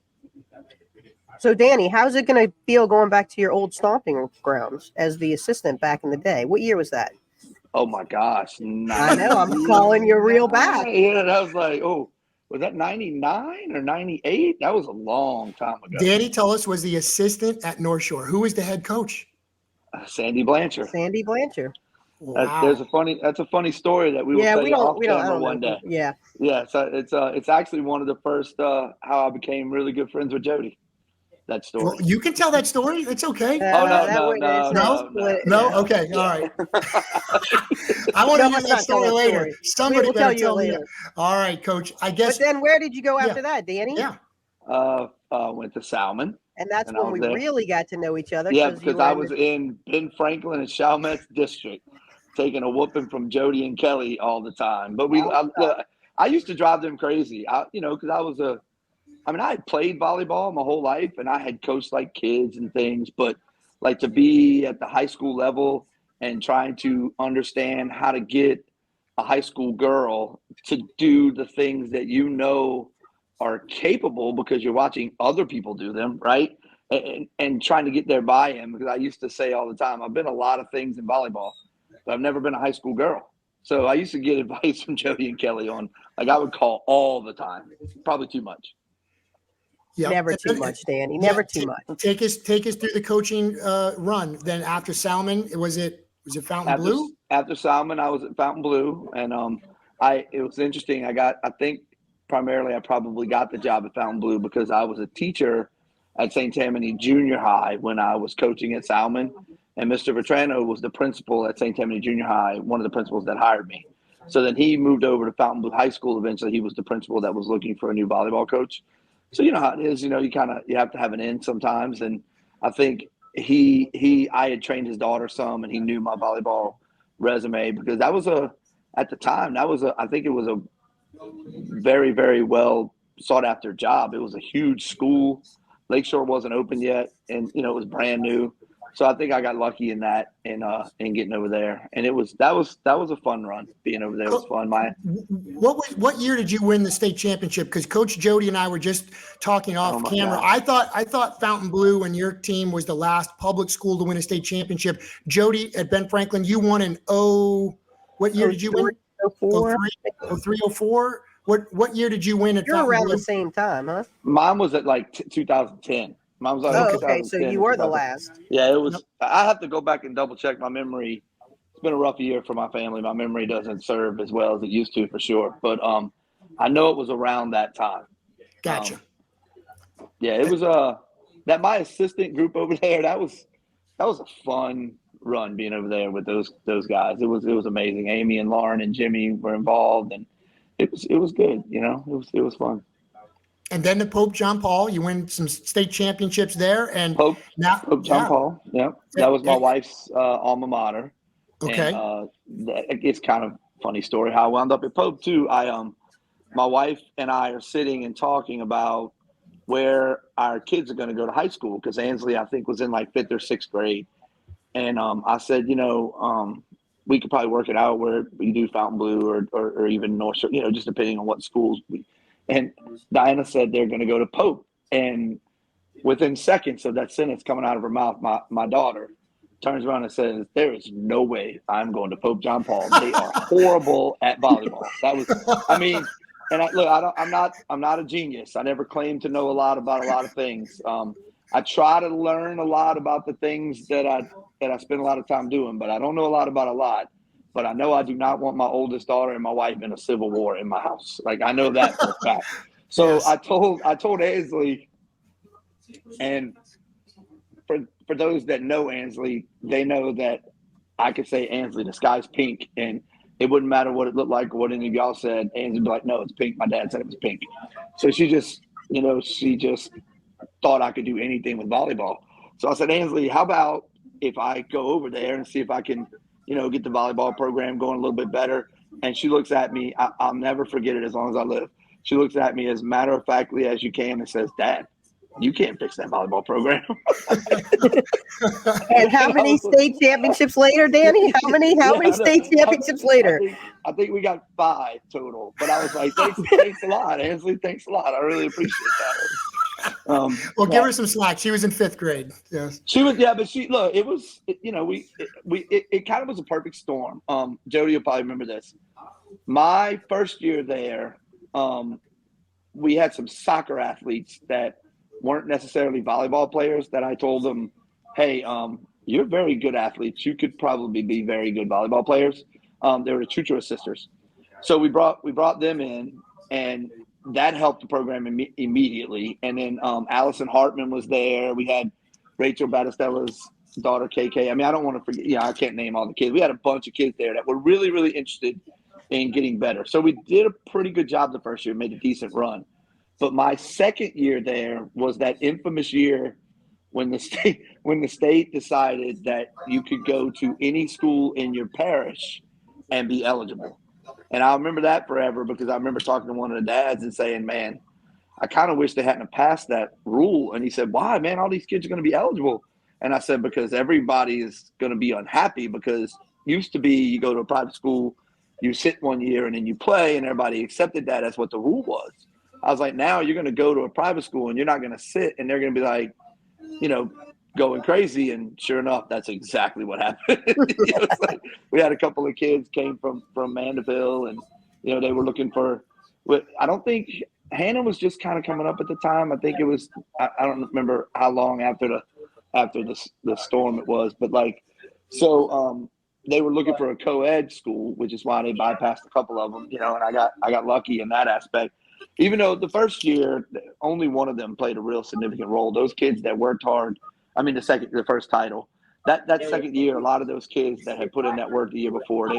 So, Danny, how's it going to feel going back to your old stomping grounds as the assistant back in the day? What year was that?
Oh, my gosh.
I know. I'm calling you real back.
Yeah, that was like, was that 99 or 98? That was a long time ago.
Danny Tellis was the assistant at North Shore. Who was the head coach?
Sandy Blanchard.
Sandy Blanchard.
Wow.
That's a funny story that we will tell you off camera one day.
Yeah.
Yeah. So it's actually one of the first how I became really good friends with Jodee. That story.
Well, you can tell that story. It's okay.
No.
Okay. All right. I want to hear that story later. Somebody will tell you later. All right, Coach. I guess.
But then where did you go after that, Danny?
Yeah.
Went to Salmon.
And that's when we really got to know each other.
Yeah, because I was in Ben Franklin and Chalmette district, taking a whooping from Jodee and Kelly all the time. But I used to drive them crazy. Because I had played volleyball my whole life, and I had coached like kids and things. But like to be at the high school level and trying to understand how to get a high school girl to do the things that are capable because you're watching other people do them, right? And trying to get their buy-in, because I used to say all the time, I've been a lot of things in volleyball, but I've never been a high school girl. So I used to get advice from Jodee and Kelly on, I would call all the time, probably too much.
Yep. Never too much, Danny. Never too much.
Take us through the coaching run. Then after Salmon, was it Fontainebleau?
After Salmon, I was at Fontainebleau, and it was interesting. I think primarily I probably got the job at Fontainebleau because I was a teacher at St. Tammany Junior High when I was coaching at Salmon, and Mr. Vetrano was the principal at St. Tammany Junior High, one of the principals that hired me. So then he moved over to Fontainebleau High School. Eventually, he was the principal that was looking for a new volleyball coach. So you know how it is. You have to have an end sometimes. And I think I had trained his daughter some, and he knew my volleyball resume because at the time I think it was a very, very well sought after job. It was a huge school. Lakeshore wasn't open yet, and it was brand new. So I think I got lucky in that and getting over there. And that was a fun run. Being over there was fun.
What year did you win the state championship? Because Coach Jodee and I were just talking off camera. God. I thought Fontainebleau and your team was the last public school to win a state championship. Jodee at Ben Franklin, you won in what year did you win?
04.
03, 04? What year did you win at
You're around the same time, huh?
Mine was at 2010. Mine was
okay. So you were the last.
Yeah, it was. I have to go back and double check my memory. It's been a rough year for my family. My memory doesn't serve as well as it used to, for sure. But I know it was around that time.
Gotcha.
It was that my assistant group over there. That was a fun run being over there with those guys. It was amazing. Amy and Lauren and Jimmy were involved, and it was good. It was fun.
And then the Pope John Paul, you win some state championships there. And
Pope John Paul, yeah. That was my wife's alma mater.
Okay.
And, it's kind of a funny story how I wound up at Pope too. My wife and I are sitting and talking about where our kids are going to go to high school, because Ansley, I think, was in 5th or 6th grade. And I said, we could probably work it out where we do Fontainebleau or even North Shore, just depending on what schools And Diana said they're going to go to Pope. And within seconds of that sentence coming out of her mouth, my daughter turns around and says, "There is no way I'm going to Pope John Paul. They are horrible at volleyball." That was, and I'm not a genius. I never claimed to know a lot about a lot of things. I try to learn a lot about the things that I spend a lot of time doing, but I don't know a lot about a lot. But I know I do not want my oldest daughter and my wife in a civil war in my house. I know that for a fact. So yes. I told Ansley, and for those that know Ansley, they know that I could say, Ansley, the sky's pink, and it wouldn't matter what it looked like or what any of y'all said. Ansley would be like, no, it's pink. My dad said it was pink. So she just thought I could do anything with volleyball. So I said, Ansley, how about if I go over there and see if I can, get the volleyball program going a little bit better? And she looks at me. I'll never forget it as long as I live. She looks at me as matter-of-factly as you can and says, Dad, you can't fix that volleyball program.
And how many state championships later, Danny? How many state championships later?
I think we got 5 total. But I was like, thanks a lot, Ansley. Thanks a lot. I really appreciate that.
Well, give her some slack. She was in 5th grade. Yes.
She was, yeah, but it was, it kind of was a perfect storm. Jodee will probably remember this. My first year there, we had some soccer athletes that weren't necessarily volleyball players that I told them, hey, you're very good athletes. You could probably be very good volleyball players. They were the Chuchua sisters. So we brought them in, and that helped the program immediately. And then Allison Hartman was there. We had Rachel Battistella's daughter, KK. I mean, I don't want to forget. I can't name all the kids. We had a bunch of kids there that were really, really interested in getting better. So we did a pretty good job the first year, made a decent run. But my second year there was that infamous year when the state decided that you could go to any school in your parish and be eligible. And I remember that forever because I remember talking to one of the dads and saying, man, I kind of wish they hadn't passed that rule. And he said, why, man? All these kids are going to be eligible. And I said, because everybody is going to be unhappy, because used to be you go to a private school, you sit one year and then you play, and everybody accepted that as what the rule was. I was like, now you're going to go to a private school and you're not going to sit, and they're going to be like, going crazy. And sure enough, that's exactly what happened. It's like we had a couple of kids came from Mandeville, and they were looking for. I don't think Hannah was just kind of coming up at the time. I think it was. I don't remember how long after the storm it was, but they were looking for a co-ed school, which is why they bypassed a couple of them. And I got lucky in that aspect. Even though the first year, only one of them played a real significant role. Those kids that worked hard. I mean, the first title. That second year, a lot of those kids that had put in that work the year before,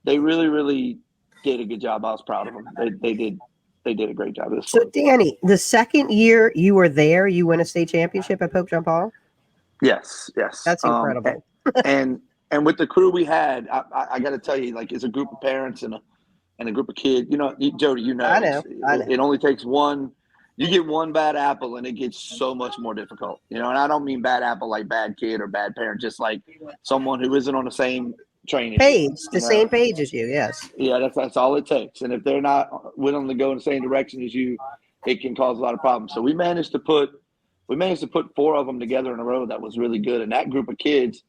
they really, really did a good job. I was proud of them. They did a great job.
So, Danny, the second year you were there, you won a state championship at Pope John Paul?
Yes.
That's incredible.
And with the crew we had, I got to tell you, it's a group of parents and a group of kids. Jodee,
I know.
It only takes one. You get one bad apple and it gets so much more difficult. And I don't mean bad apple like bad kid or bad parent, just like someone who isn't on the same train
page, same page as you. Yes.
Yeah, that's all it takes. And if they're not willing to go in the same direction as you, it can cause a lot of problems. So we managed to put 4 of them together in a row. That was really good. And that group of kids,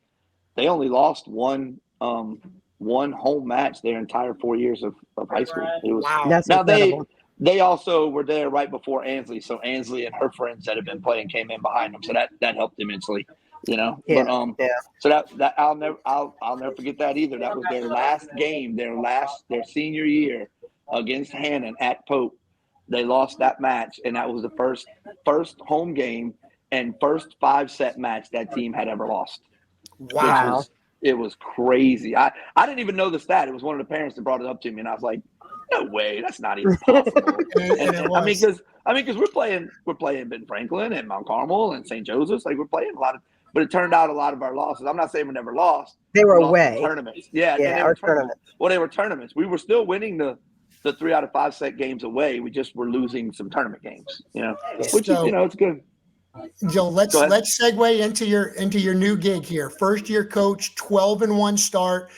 they only lost one home match their entire 4 years of high school. It was,
wow. That's
now
incredible.
They also were there right before Ansley. So Ansley and her friends that had been playing came in behind them. So that helped immensely,
Yeah,
But so that I'll never forget that either. That was their last game, their senior year against Hannon at Pope. They lost that match, and that was the first home game and first 5-set match that team had ever lost.
Wow.
It was crazy. I didn't even know the stat. It was one of the parents that brought it up to me, and I was like, no way, that's not even possible. because we're playing Ben Franklin and Mount Carmel and St. Joseph's. We're playing a lot of, but it turned out a lot of our losses. I'm not saying we never lost.
They were
we lost
away.
Tournaments. Yeah,
they were tournaments.
Well, they were tournaments. We were still winning the 3 out of 5 set games away. We just were losing some tournament games. Which is it's good.
Joe, let's segue into your new gig here. First year coach, 12-1 start.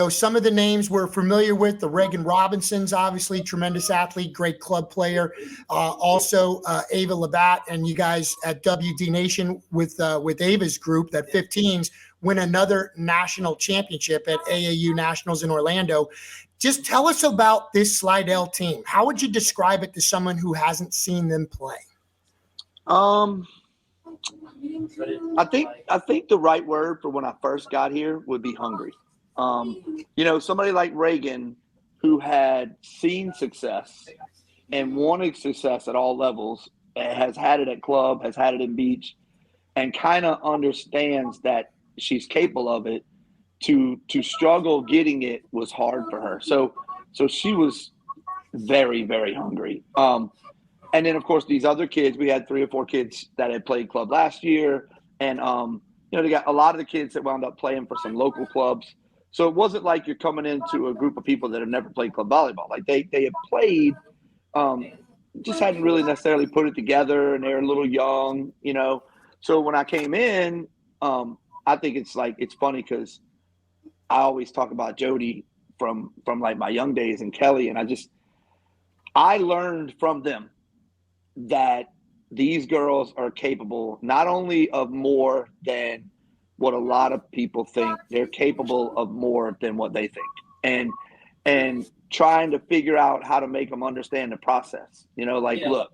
Some of the names we're familiar with, the Reagan Robinsons, obviously tremendous athlete, great club player. Also Ava Labatt, and you guys at WD Nation with Ava's group, that 15s, win another national championship at AAU Nationals in Orlando. Just tell us about this Slidell team. How would you describe it to someone who hasn't seen them play?
I think the right word for when I first got here would be hungry. Somebody like Reagan, who had seen success and wanted success at all levels, has had it at club, has had it in beach, and kind of understands that she's capable of it, to struggle getting it was hard for her. So she was very, very hungry. And then of course these other kids, we had 3 or 4 kids that had played club last year, and they got a lot of the kids that wound up playing for some local clubs. So it wasn't like you're coming into a group of people that have never played club volleyball. Like they had played, just hadn't really necessarily put it together, and they were a little young, So when I came in, I think it's funny because I always talk about Jodee from like my young days and Kelly, and I learned from them that these girls are capable not only of more than what a lot of people think, they're capable of more than what they think. And trying to figure out how to make them understand the process. Look,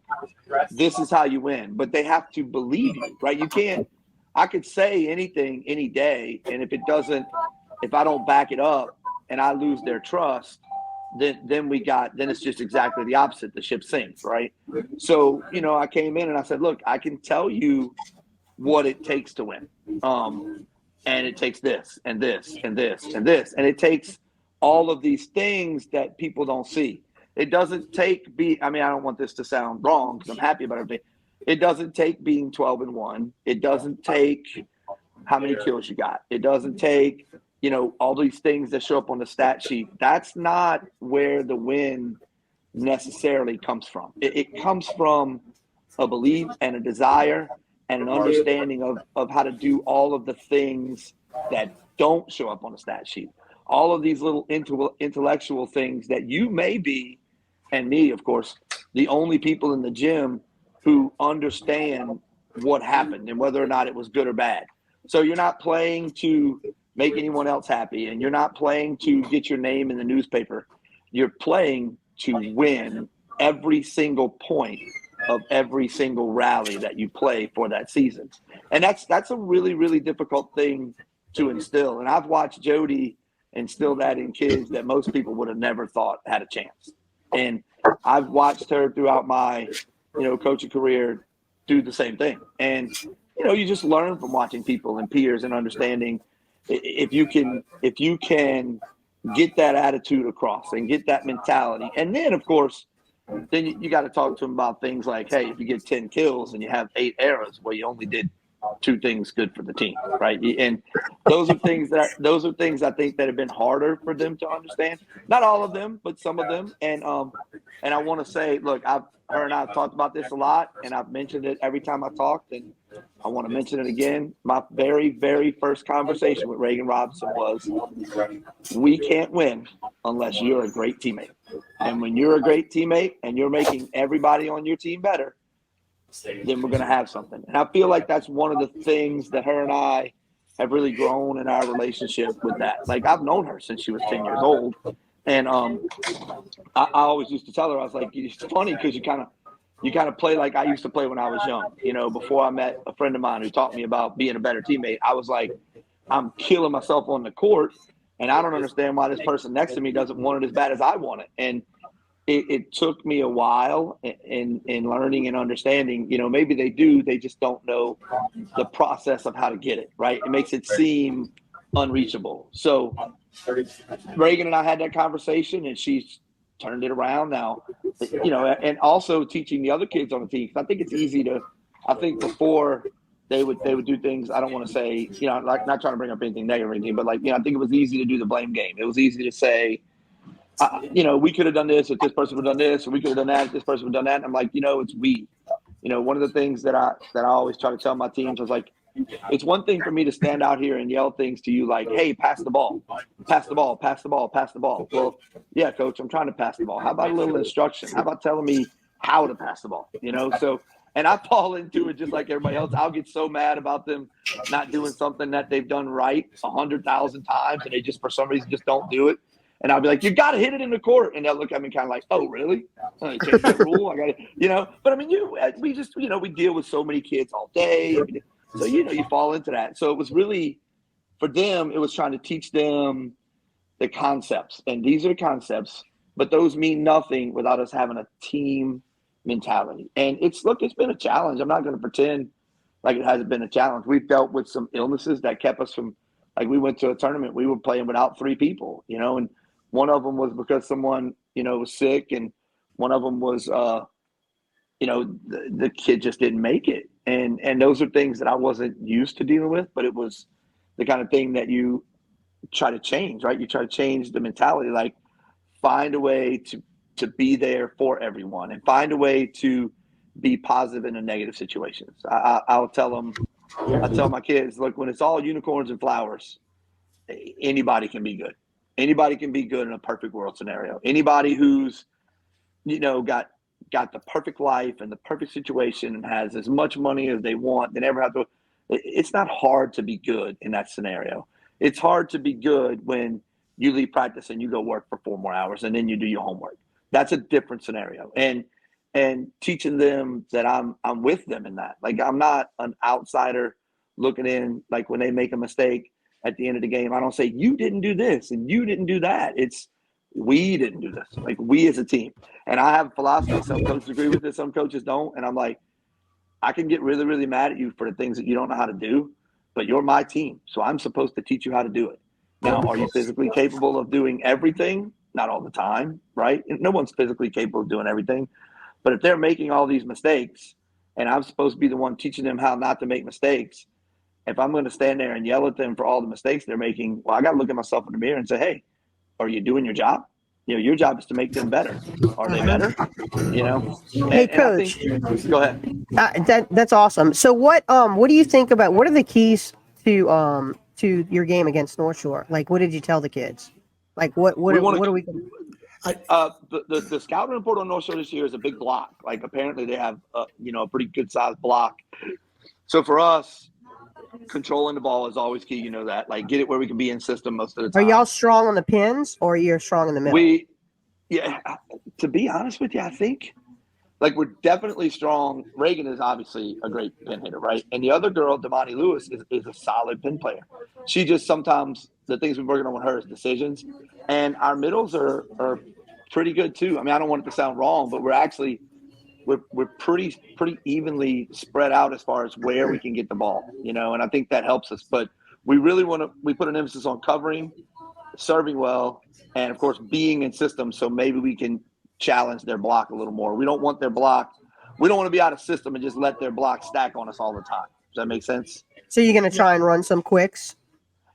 this is how you win, but they have to believe you, right? You can't, I could say anything any day, and if I don't back it up and I lose their trust, then it's just exactly the opposite. The ship sinks, right? So, I came in and I said, look, I can tell you what it takes to win. And it takes this and this and this and this. And it takes all of these things that people don't see. It doesn't take I don't want this to sound wrong because I'm happy about everything. It doesn't take being 12-1. It doesn't take how many kills you got. It doesn't take, all these things that show up on the stat sheet. That's not where the win necessarily comes from. It comes from a belief and a desire and an understanding of how to do all of the things that don't show up on the stat sheet. All of these little intellectual things that you may be, and me, of course, the only people in the gym who understand what happened and whether or not it was good or bad. So you're not playing to make anyone else happy, and you're not playing to get your name in the newspaper. You're playing to win every single point of every single rally that you play for that season. And that's a really, really difficult thing to instill. And I've watched Jodee instill that in kids that most people would have never thought had a chance. And I've watched her throughout my, coaching career do the same thing. And, you just learn from watching people and peers and understanding if you can get that attitude across and get that mentality. And then, of course, then you got to talk to them about things like, hey, if you get 10 kills and you have 8 errors, well, you only did 2 things good for the team, right? And those are things I think that have been harder for them to understand. Not all of them, but some of them. And I want to say, look, her and I have talked about this a lot, and I've mentioned it every time I talked, and I want to mention it again. My very, very first conversation with Reagan Robinson was, we can't win unless you're a great teammate. And when you're a great teammate and you're making everybody on your team better, then we're going to have something. And I feel like that's one of the things that her and I have really grown in our relationship with that. Like, I've known her since she was 10 years old. And I always used to tell her, I was like, it's funny because you kind of play like I used to play when I was young. Before I met a friend of mine who taught me about being a better teammate, I was like, I'm killing myself on the court, and I don't understand why this person next to me doesn't want it as bad as I want it. And it took me a while in learning and understanding, maybe they do, they just don't know the process of how to get it, right? It makes it seem unreachable. So Reagan and I had that conversation, and she's turned it around now, and also teaching the other kids on the team. I think it's easy I think before they would do things, I don't want to say, like, not trying to bring up anything negative or anything, but like, I think it was easy to do the blame game. It was easy to say, we could have done this if this person would have done this, or we could have done that if this person would have done that. And I'm like, it's we. One of the things that I always try to tell my teams was like, it's one thing for me to stand out here and yell things to you like, hey, pass the ball, pass the ball, pass the ball, pass the ball. Well, yeah, coach, I'm trying to pass the ball. How about a little instruction? How about telling me how to pass the ball? So, and I fall into it just like everybody else. I'll get so mad about them not doing something that they've done right 100,000 times, and they just, for some reason, just don't do it. And I'll be like, you got to hit it in the court. And they'll look at me kind of like, oh, really? Change that rule? I got to, But I mean, we just, we deal with so many kids all day. So, you fall into that. So it was really, for them, it was trying to teach them the concepts. And these are the concepts, but those mean nothing without us having a team mentality. And it's been a challenge. I'm not going to pretend like it hasn't been a challenge. We've dealt with some illnesses that kept us from Like we went to a tournament, we were playing without 3 people, and one of them was because someone, was sick, and one of them was, the kid just didn't make it. And those are things that I wasn't used to dealing with, but it was the kind of thing that you try to change, right? You try to change the mentality, like find a way to be there for everyone and find a way to be positive in the negative situations. I tell my kids, look, when it's all unicorns and flowers, anybody can be good. Anybody can be good in a perfect world scenario. Anybody who's, got the perfect life and the perfect situation and has as much money as they want, they never have to. It's not hard to be good in that scenario. It's hard to be good when you leave practice and you go work for 4 more hours and then you do your homework. That's a different scenario. And teaching them that I'm with them in that. Like, I'm not an outsider looking in, like when they make a mistake at the end of the game, I don't say, you didn't do this and you didn't do that. It's, we didn't do this. Like, we as a team. And I have a philosophy. Some coaches agree with it, some coaches don't. And I'm like, I can get really, really mad at you for the things that you don't know how to do, but you're my team. So I'm supposed to teach you how to do it. Now, are you physically capable of doing everything? Not all the time, right? No one's physically capable of doing everything. But if they're making all these mistakes and I'm supposed to be the one teaching them how not to make mistakes, if I'm going to stand there and yell at them for all the mistakes they're making, well, I got to look at myself in the mirror and say, hey, are you doing your job? Your job is to make them better. Are they better?
Hey, Coach.
Go ahead.
That's awesome. So what do you think about, what are the keys to your game against North Shore? Like, what did you tell the kids? Like, what are we going to
the scouting report on North Shore this year is a big block. Like, apparently they have a pretty good sized block. So for us, controlling the ball is always key. You know that. Like, get it where we can be in system most of the time.
Are y'all strong on the pins or you're strong in the middle?
To be honest with you, I think like we're definitely strong. Reagan is obviously a great pin hitter, right? And the other girl, Damani Lewis, is a solid pin player. She just sometimes the things we're working on with her is decisions. And our middles are pretty good too. I mean, I don't want it to sound wrong, but we're pretty evenly spread out as far as where we can get the ball, and I think that helps us. But we really we put an emphasis on covering, serving well, and of course being in system, so maybe we can challenge their block a little more. We don't want their block. We don't want to be out of system and just let their block stack on us all the time. Does that make sense?
So you're going to try and run some quicks?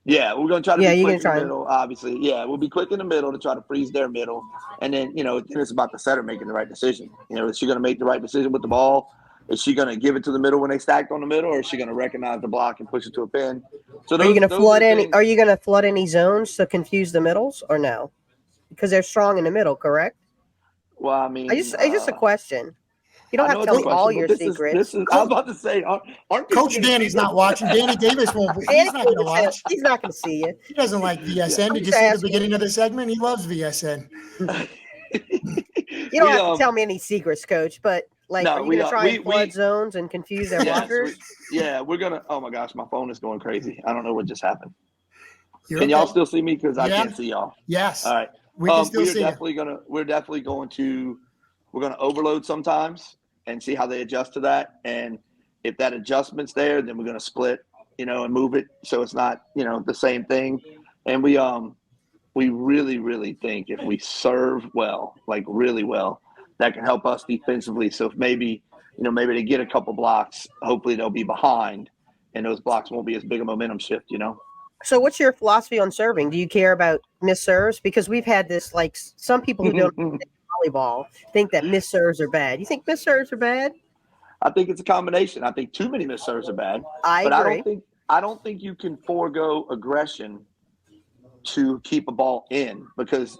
Yeah, we're going to try to be quick in the middle, obviously. Yeah, we'll be quick in the middle to try to freeze their middle. And then, it's about the setter making the right decision. Is she going to make the right decision with the ball? Is she going to give it to the middle when they stacked on the middle, or is she going to recognize the block and push it to a pin? So
Are you going to flood any zones to confuse the middles or no? Because they're strong in the middle, correct?
Well, I mean,
it's just a question. You don't have to tell me all your secrets.
I was about to say, aren't
Coach Danny's not watching. Danny Davis won't. He's not going to watch.
He's not going to see you.
He doesn't like VSN. Did you see the beginning of the segment? He loves VSN.
You don't have to tell me any secrets, Coach. But are you going to try and flood zones and confuse their blockers?
We're going to. Oh my gosh, my phone is going crazy. I don't know what just happened. Can y'all still see me? Because I can't see y'all.
Yes.
All right.
We can still see
you. We're going to overload sometimes and see how they adjust to that. And if that adjustment's there, then we're going to split, and move it so it's not, the same thing. And we really, really think if we serve well, like really well, that can help us defensively. So if maybe they get a couple blocks, hopefully they'll be behind and those blocks won't be as big a momentum shift,
So what's your philosophy on serving? Do you care about missed serves? Because we've had this, like, some people who don't volleyball think that missed serves are bad. You think missed serves are bad?
I think it's a combination. I think too many missed serves are bad.
I agree.
I don't think you can forego aggression to keep a ball in, because,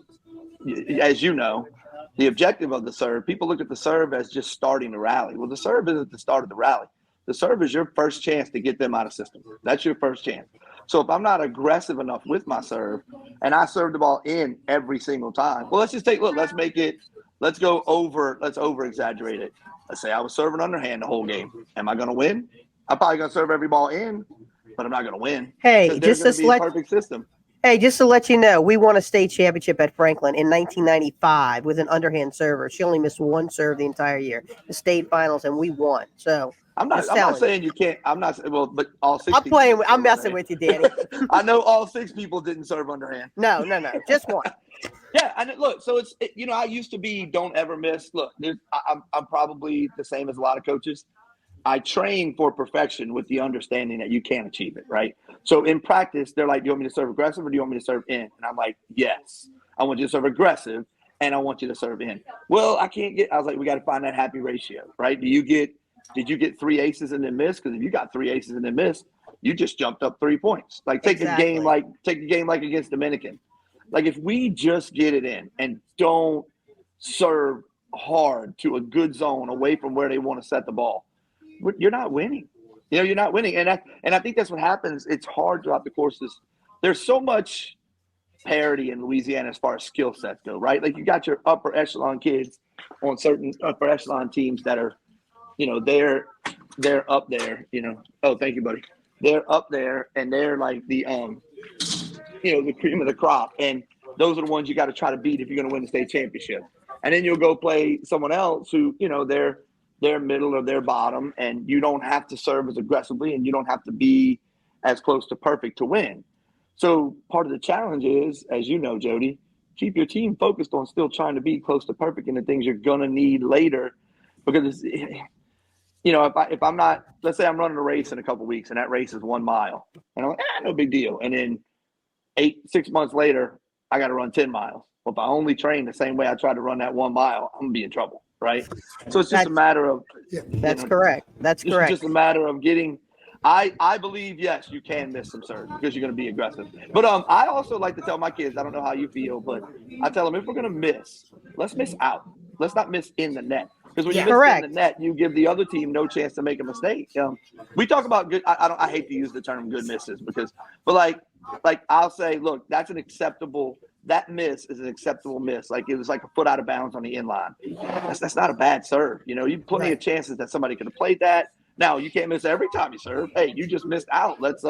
as you know, the objective of the serve, people look at the serve as just starting the rally. Well, the serve isn't the start of the rally. The serve is your first chance to get them out of system. That's your first chance. So if I'm not aggressive enough with my serve and I serve the ball in every single time, well, let's over exaggerate it. Let's say I was serving underhand the whole game. Am I going to win? I'm probably going to serve every ball in, but I'm not going to win.
Hey, just to
perfect system.
Hey, just to let you know, we won a state championship at Franklin in 1995 with an underhand server. She only missed one serve the entire year, the state finals, and we won. So
I'm not saying you can't. I'm not. Well, but all 6.
I'm messing with you, Danny.
I know all 6 people didn't serve underhand.
No, just one.
Yeah, and look, so I used to be don't ever miss. Look, I'm probably the same as a lot of coaches. I train for perfection with the understanding that you can't achieve it, right? So in practice, they're like, do you want me to serve aggressive or do you want me to serve in? And I'm like, yes, I want you to serve aggressive and I want you to serve in. Well, I was like, we got to find that happy ratio, right? Did you get 3 aces and then miss? Because if you got 3 aces and then miss, you just jumped up 3 points. Like take a game like against Dominican. Like if we just get it in and don't serve hard to a good zone away from where they want to set the ball, you're not winning. You're not winning. And I think that's what happens. It's hard throughout the courses. There's so much parity in Louisiana as far as skill sets go, right? Like you got your upper echelon kids on certain upper echelon teams that are, they're up there, Oh, thank you, buddy. They're up there and they're like the the cream of the crop. And those are the ones you got to try to beat if you're going to win the state championship. And then you'll go play someone else who, they're middle or they're bottom, and you don't have to serve as aggressively and you don't have to be as close to perfect to win. So part of the challenge is, as you know, Jodee, keep your team focused on still trying to be close to perfect in the things you're going to need later. Because, if I'm not, let's say I'm running a race in a couple of weeks and that race is 1 mile and I'm like, no big deal. And then 6 months later, I got to run 10 miles. Well, if I only train the same way I tried to run that 1 mile, I'm going to be in trouble. Right. So it's just a matter of.
That's correct. That's correct.
It's just a matter of getting. I believe, yes, you can miss some serves because you're going to be aggressive. But I also like to tell my kids, I don't know how you feel, but I tell them if we're going to miss, let's miss out. Let's not miss in the net. Because when you miss in the net, you give the other team no chance to make a mistake. We talk about good. I hate to use the term good misses but I'll say, look, that's an acceptable. That miss is an acceptable miss. Like it was like a foot out of bounds on the in line. That's not a bad serve. You plenty of chances that somebody could have played that. Now you can't miss every time you serve. Hey, you just missed out. Let's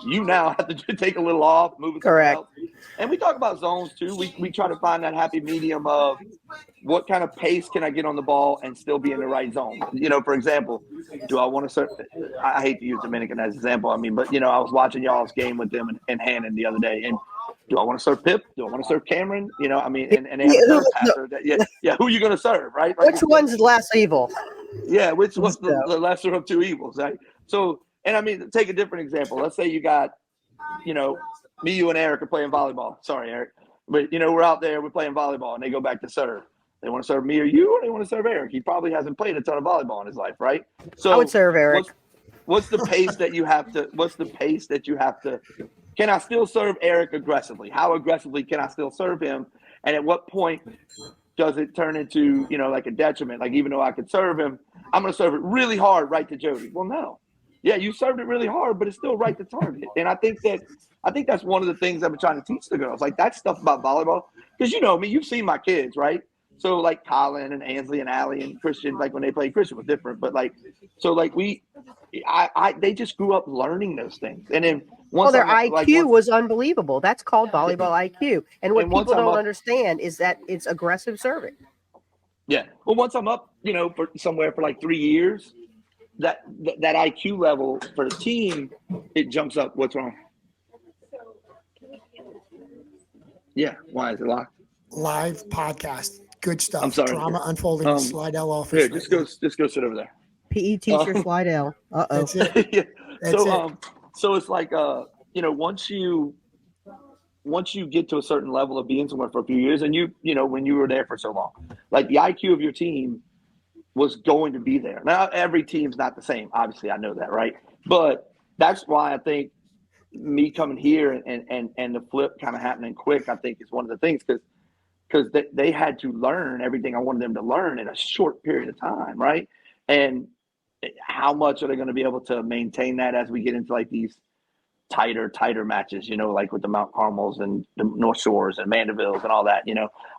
you now have to take a little off, move it.
Correct.
Else. And we talk about zones too. We try to find that happy medium of what kind of pace can I get on the ball and still be in the right zone. For example, do I want to serve? I hate to use Dominican as an example. I was watching y'all's game with them and Hannon the other day, and do I want to serve Pip? Do I want to serve Cameron? And they have a third passer. Who are you going to serve, right?
Which one's less evil?
Yeah, what's the lesser of 2 evils, right? So, take a different example. Let's say you got, me, you, and Eric are playing volleyball. Sorry, Eric. But, we're out there, we're playing volleyball, and they go back to serve. They want to serve me or you, or they want to serve Eric? He probably hasn't played a ton of volleyball in his life, right? So
I would serve Eric.
What's the pace that you have to can I still serve Eric aggressively? How aggressively can I still serve him? And at what point does it turn into, like a detriment? Like, even though I could serve him, I'm going to serve it really hard right to Jodee. Well, no. Yeah, you served it really hard, but it's still right to target. And I think that's one of the things I've been trying to teach the girls. Like, that stuff about volleyball. Because you've seen my kids, right? So, like, Colin and Ansley and Allie and Christian, like, when they played, Christian was different. But, they just grew up learning those things. And then
their IQ was unbelievable. That's called volleyball IQ. And what people don't understand is that it's aggressive serving.
Yeah. Well, once I'm up, for somewhere for like 3 years, that IQ level for the team, it jumps up. What's wrong? Yeah. Why is it locked?
Live podcast. Good stuff.
I'm sorry.
Drama unfolding in Slidell office.
Here, just go sit over there.
PE teacher Slidell.
That's it.
Yeah.
That's it.
So it's like once you get to a certain level of being somewhere for a few years, and when you were there for so long, like the IQ of your team was going to be there. Now every team's not the same. Obviously, I know that, right? But that's why I think me coming here and the flip kind of happening quick, I think is one of the things because they had to learn everything I wanted them to learn in a short period of time, right? And how much are they going to be able to maintain that as we get into like these tighter matches, like with the Mount Carmels and the North Shores and Mandevilles and all that,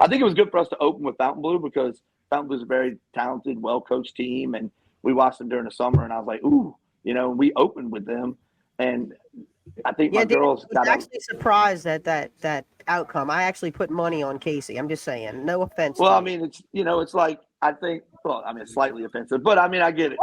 I think it was good for us to open with Fontainebleau because Fontainebleau is a very talented, well-coached team. And we watched them during the summer and I was like, ooh, we opened with them. And I think my girls got
actually surprised at that outcome. I actually put money on Casey. I'm just saying, no offense.
Well, it's like, I think, it's slightly offensive, but I get it.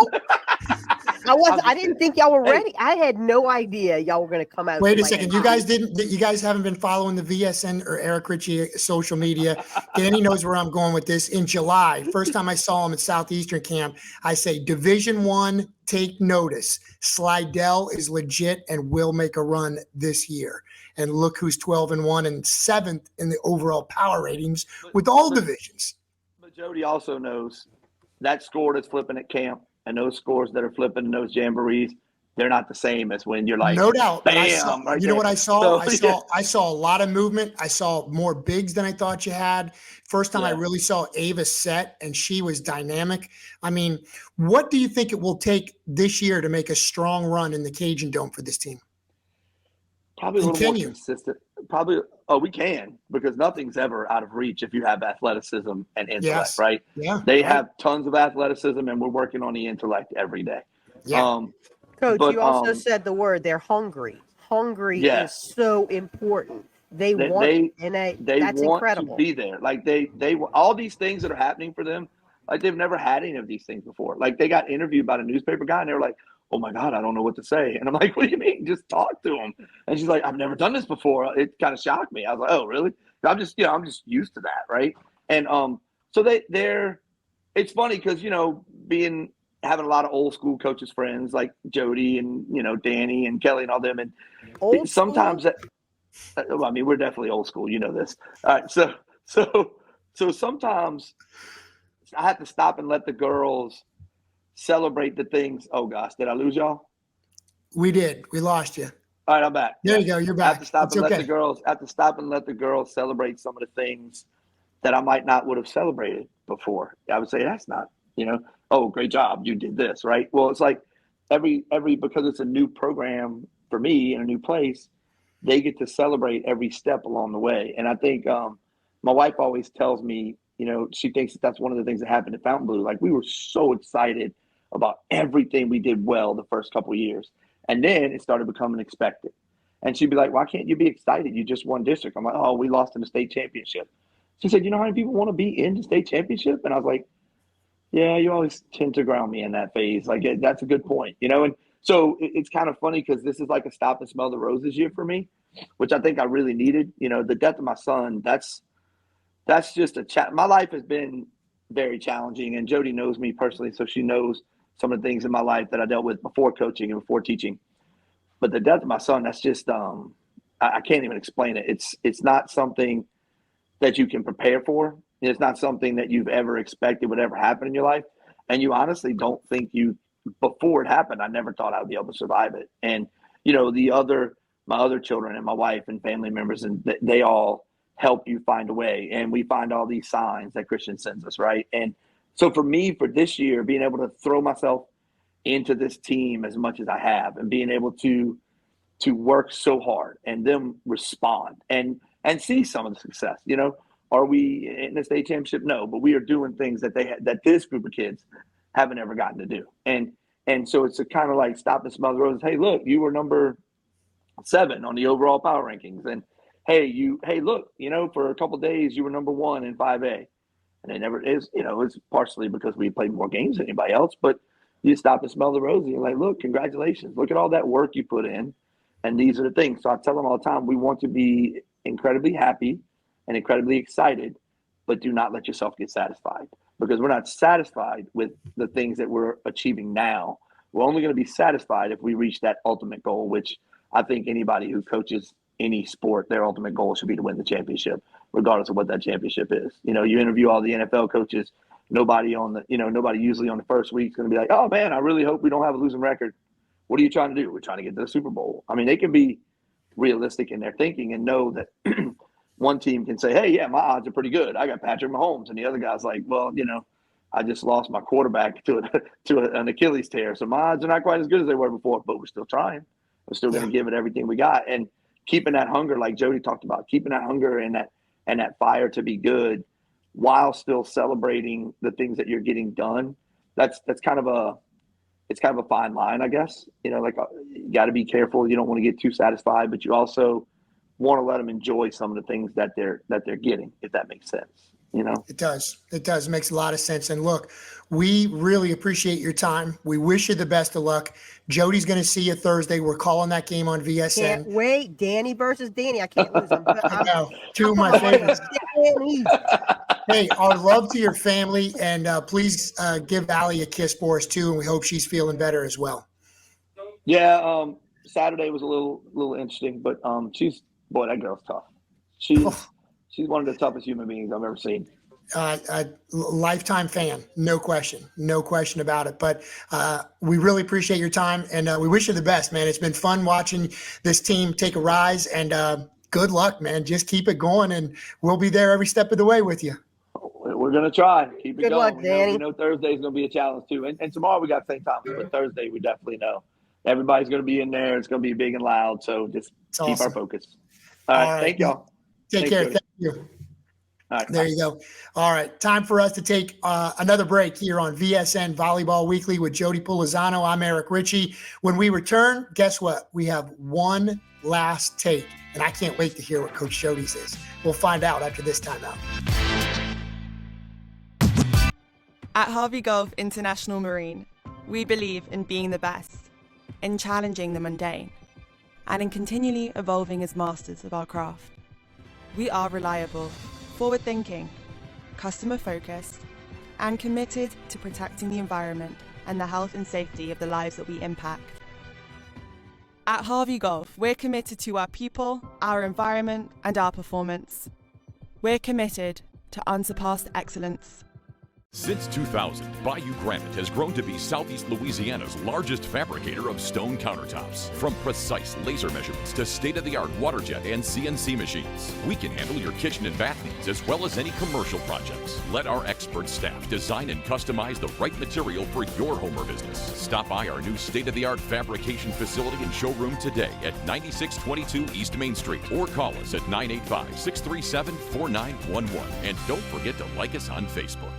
I didn't think y'all were ready. I had no idea y'all were going to come out.
Wait a second. You guys haven't been following the VSN or Eric Ritchie social media. Danny knows where I'm going with this. In July, first time I saw him at Southeastern camp, I say, Division I, take notice. Slidell is legit and will make a run this year. And look who's 12-1 and 7th in the overall power ratings with all divisions.
But Jodee also knows that score that's flipping at camp and those scores that are flipping in those jamborees, they're not the same as when you're like,
no doubt.
Bam,
But I saw,
right
you know
there.
what I saw?
So,
I saw a lot of movement. I saw more bigs than I thought you had. First time I really saw Ava set, and she was dynamic. I mean, what do you think it will take this year to make a strong run in the Cajun Dome for this team?
Probably a little more consistent. Probably, we can, because nothing's ever out of reach if you have athleticism and intellect, right?
Yeah.
They have tons of athleticism, and we're working on the intellect every day.
Yeah.
Coach, you also said the word, they're hungry. Hungry is so important. They want that's incredible.
To be there. Like they all these things that are happening for them, like they've never had any of these things before. Like they got interviewed by a newspaper guy, and they were like, "Oh my God, I don't know what to say." And I'm like, "What do you mean? Just talk to him." And she's like, "I've never done this before." It kind of shocked me. I was like, "Oh, really?" I'm just used to that, right? And so they're. It's funny because having a lot of old school coaches friends like Jodee and Danny and Kelly and all them, and sometimes we're definitely old school. You know this. All right, so sometimes I have to stop and let the girls celebrate the things. Oh gosh, did I lose y'all?
We did. We lost you.
All right, I'm back.
There you go. You're back.
I have to stop and let the girls celebrate some of the things that I might not would have celebrated before. I would say that's not, oh, great job, you did this, right? Well, it's like every because it's a new program for me in a new place, they get to celebrate every step along the way. And I think my wife always tells me, she thinks that's one of the things that happened at Fountain Like we were so excited about everything we did well the first couple of years. And then it started becoming expected. And she'd be like, "Why can't you be excited? You just won district." I'm like, "Oh, we lost in the state championship." She said, "You know how many people want to be in the state championship?" And I was like, "Yeah, you always tend to ground me in that phase. Like that's a good point, And so it's kind of funny because this is like a stop and smell the roses year for me, which I think I really needed. The death of my son, that's just my life has been very challenging, and Jodee knows me personally, so she knows some of the things in my life that I dealt with before coaching and before teaching. But the death of my son, that's just I can't even explain it. It's not something that you can prepare for. It's not something that you've ever expected would ever happen in your life. And you honestly don't think before it happened, I never thought I would be able to survive it. And, my other children and my wife and family members, and they all help you find a way. And we find all these signs that Christian sends us, right? And so for me, for this year, being able to throw myself into this team as much as I have and being able to work so hard and them respond and see some of the success, Are we in the state championship? No, but we are doing things that that this group of kids haven't ever gotten to do. And so it's a kind of like stop and smell the roses. Hey, look, you were number 7 on the overall power rankings. And hey, look, for a couple of days you were number 1 in 5A. And it never is, it's partially because we played more games than anybody else, but you stop and smell the roses. You're like, look, congratulations. Look at all that work you put in. And these are the things. So I tell them all the time, we want to be incredibly happy and incredibly excited, but do not let yourself get satisfied, because we're not satisfied with the things that we're achieving now. We're only going to be satisfied if we reach that ultimate goal, which I think anybody who coaches any sport, their ultimate goal should be to win the championship, regardless of what that championship is. You interview all the NFL coaches, nobody usually on the first week is going to be like, "Oh man, I really hope we don't have a losing record." What are you trying to do? We're trying to get to the Super Bowl. I mean, they can be realistic in their thinking and know that one team can say, "Hey, yeah, my odds are pretty good. I got Patrick Mahomes," and the other guy's like, "Well, I just lost my quarterback to an Achilles tear, so my odds are not quite as good as they were before, but we're still trying. We're still going to give it everything we got." And keeping that hunger, like Jodee talked about, keeping that hunger and that fire to be good, while still celebrating the things that you're getting done. That's kind of a fine line, I guess. You got to be careful. You don't want to get too satisfied, but you also want to let them enjoy some of the things that they're getting, if that makes sense. you know.
It does. It does. It makes a lot of sense. And look, we really appreciate your time. We wish you the best of luck. Jodee's going to see you Thursday. We're calling that game on VSN.
Can't wait. Danny versus Danny. I can't lose.
I know. Two of my favorites. Hey, our love to your family, and please give Allie a kiss for us too, and we hope she's feeling better as well.
Yeah, Saturday was a little interesting, but that girl's tough. She's one of the toughest human beings I've ever seen.
A lifetime fan, no question about it. But we really appreciate your time, and we wish you the best, man. It's been fun watching this team take a rise, and good luck, man. Just keep it going, and we'll be there every step of the way with you.
We're going to try. Keep it
Good
going.
luck, Danny.
We know Thursday's going to be a challenge, too. And tomorrow we got St. Thomas, but Thursday we definitely know. Everybody's going to be in there. It's going to be big and loud, so just keep our focus. All right. Thank y'all.
Take care. Thank you.
All right.
There you go. All right. Time for us to take another break here on VSN Volleyball Weekly with Jodee Pulizzano. I'm Eric Ritchie. When we return, guess what? We have one last take, and I can't wait to hear what Coach Jodee says. We'll find out after this timeout.
At Harvey Gulf International Marine, we believe in being the best, in challenging the mundane, and in continually evolving as masters of our craft. We are reliable, forward-thinking, customer-focused, and committed to protecting the environment and the health and safety of the lives that we impact. At Harvey Gulf, we're committed to our people, our environment, and our performance. We're committed to unsurpassed excellence.
Since 2000, Bayou Granite has grown to be Southeast Louisiana's largest fabricator of stone countertops. From precise laser measurements to state-of-the-art water jet and CNC machines, we can handle your kitchen and bath needs as well as any commercial projects. Let our expert staff design and customize the right material for your home or business. Stop by our new state-of-the-art fabrication facility and showroom today at 9622 East Main Street, or call us at 985-637-4911. And don't forget to like us on Facebook.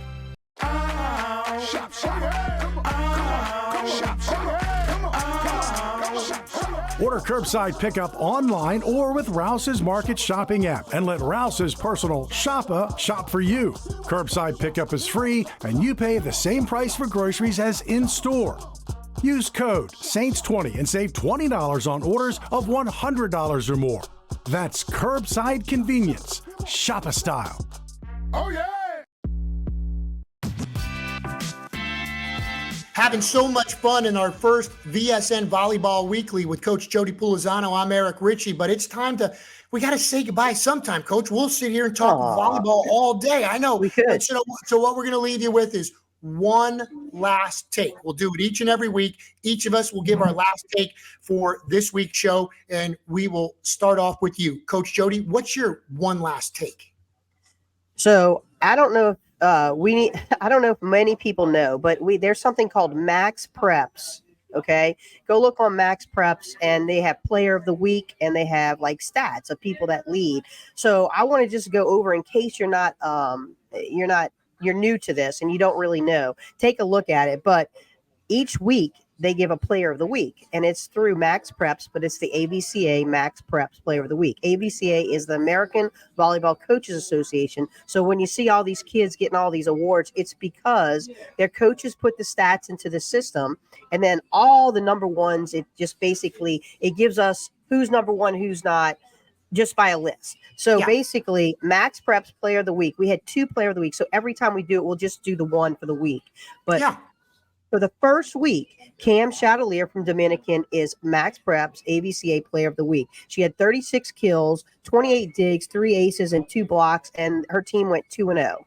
Order curbside pickup online or with Rouse's Market Shopping app and let Rouse's personal shopper shop for you. Curbside pickup is free and you pay the same price for groceries as in-store. Use code SAINTS20 and save $20 on orders of $100 or more. That's curbside convenience. Shop a style.
Oh, yeah! Having so much fun in our first VSN Volleyball Weekly with Coach Jodee Pulizzano. I'm Eric Ritchie, but it's time we got to say goodbye sometime, Coach. We'll sit here and talk volleyball all day. I know.
We could.
So what we're going to leave you with is one last take. We'll do it each and every week. Each of us will give our last take for this week's show, and we will start off with you. Coach Jodee, what's your one last take?
So I don't know if I don't know if many people know, but there's something called Max Preps. Okay, go look on Max Preps, and they have Player of the Week, and they have like stats of people that lead. So I want to just go over, in case you're new to this and you don't really know. Take a look at it. But each week they give a Player of the Week, and it's through Max Preps, but it's the AVCA Max Preps Player of the Week. AVCA is the American Volleyball Coaches Association. So when you see all these kids getting all these awards, it's because their coaches put the stats into the system, and then all the number ones, it just basically, it gives us who's number one, who's not, just by a list. So basically, Max Preps Player of the Week, we had 2 Player of the Week. So every time we do it, we'll just do the one for the week. But for the first week, Cam Chatelier from Dominican is Max Preps AVCA Player of the Week. She had 36 kills, 28 digs, 3 aces, and 2 blocks, and her team went 2-0.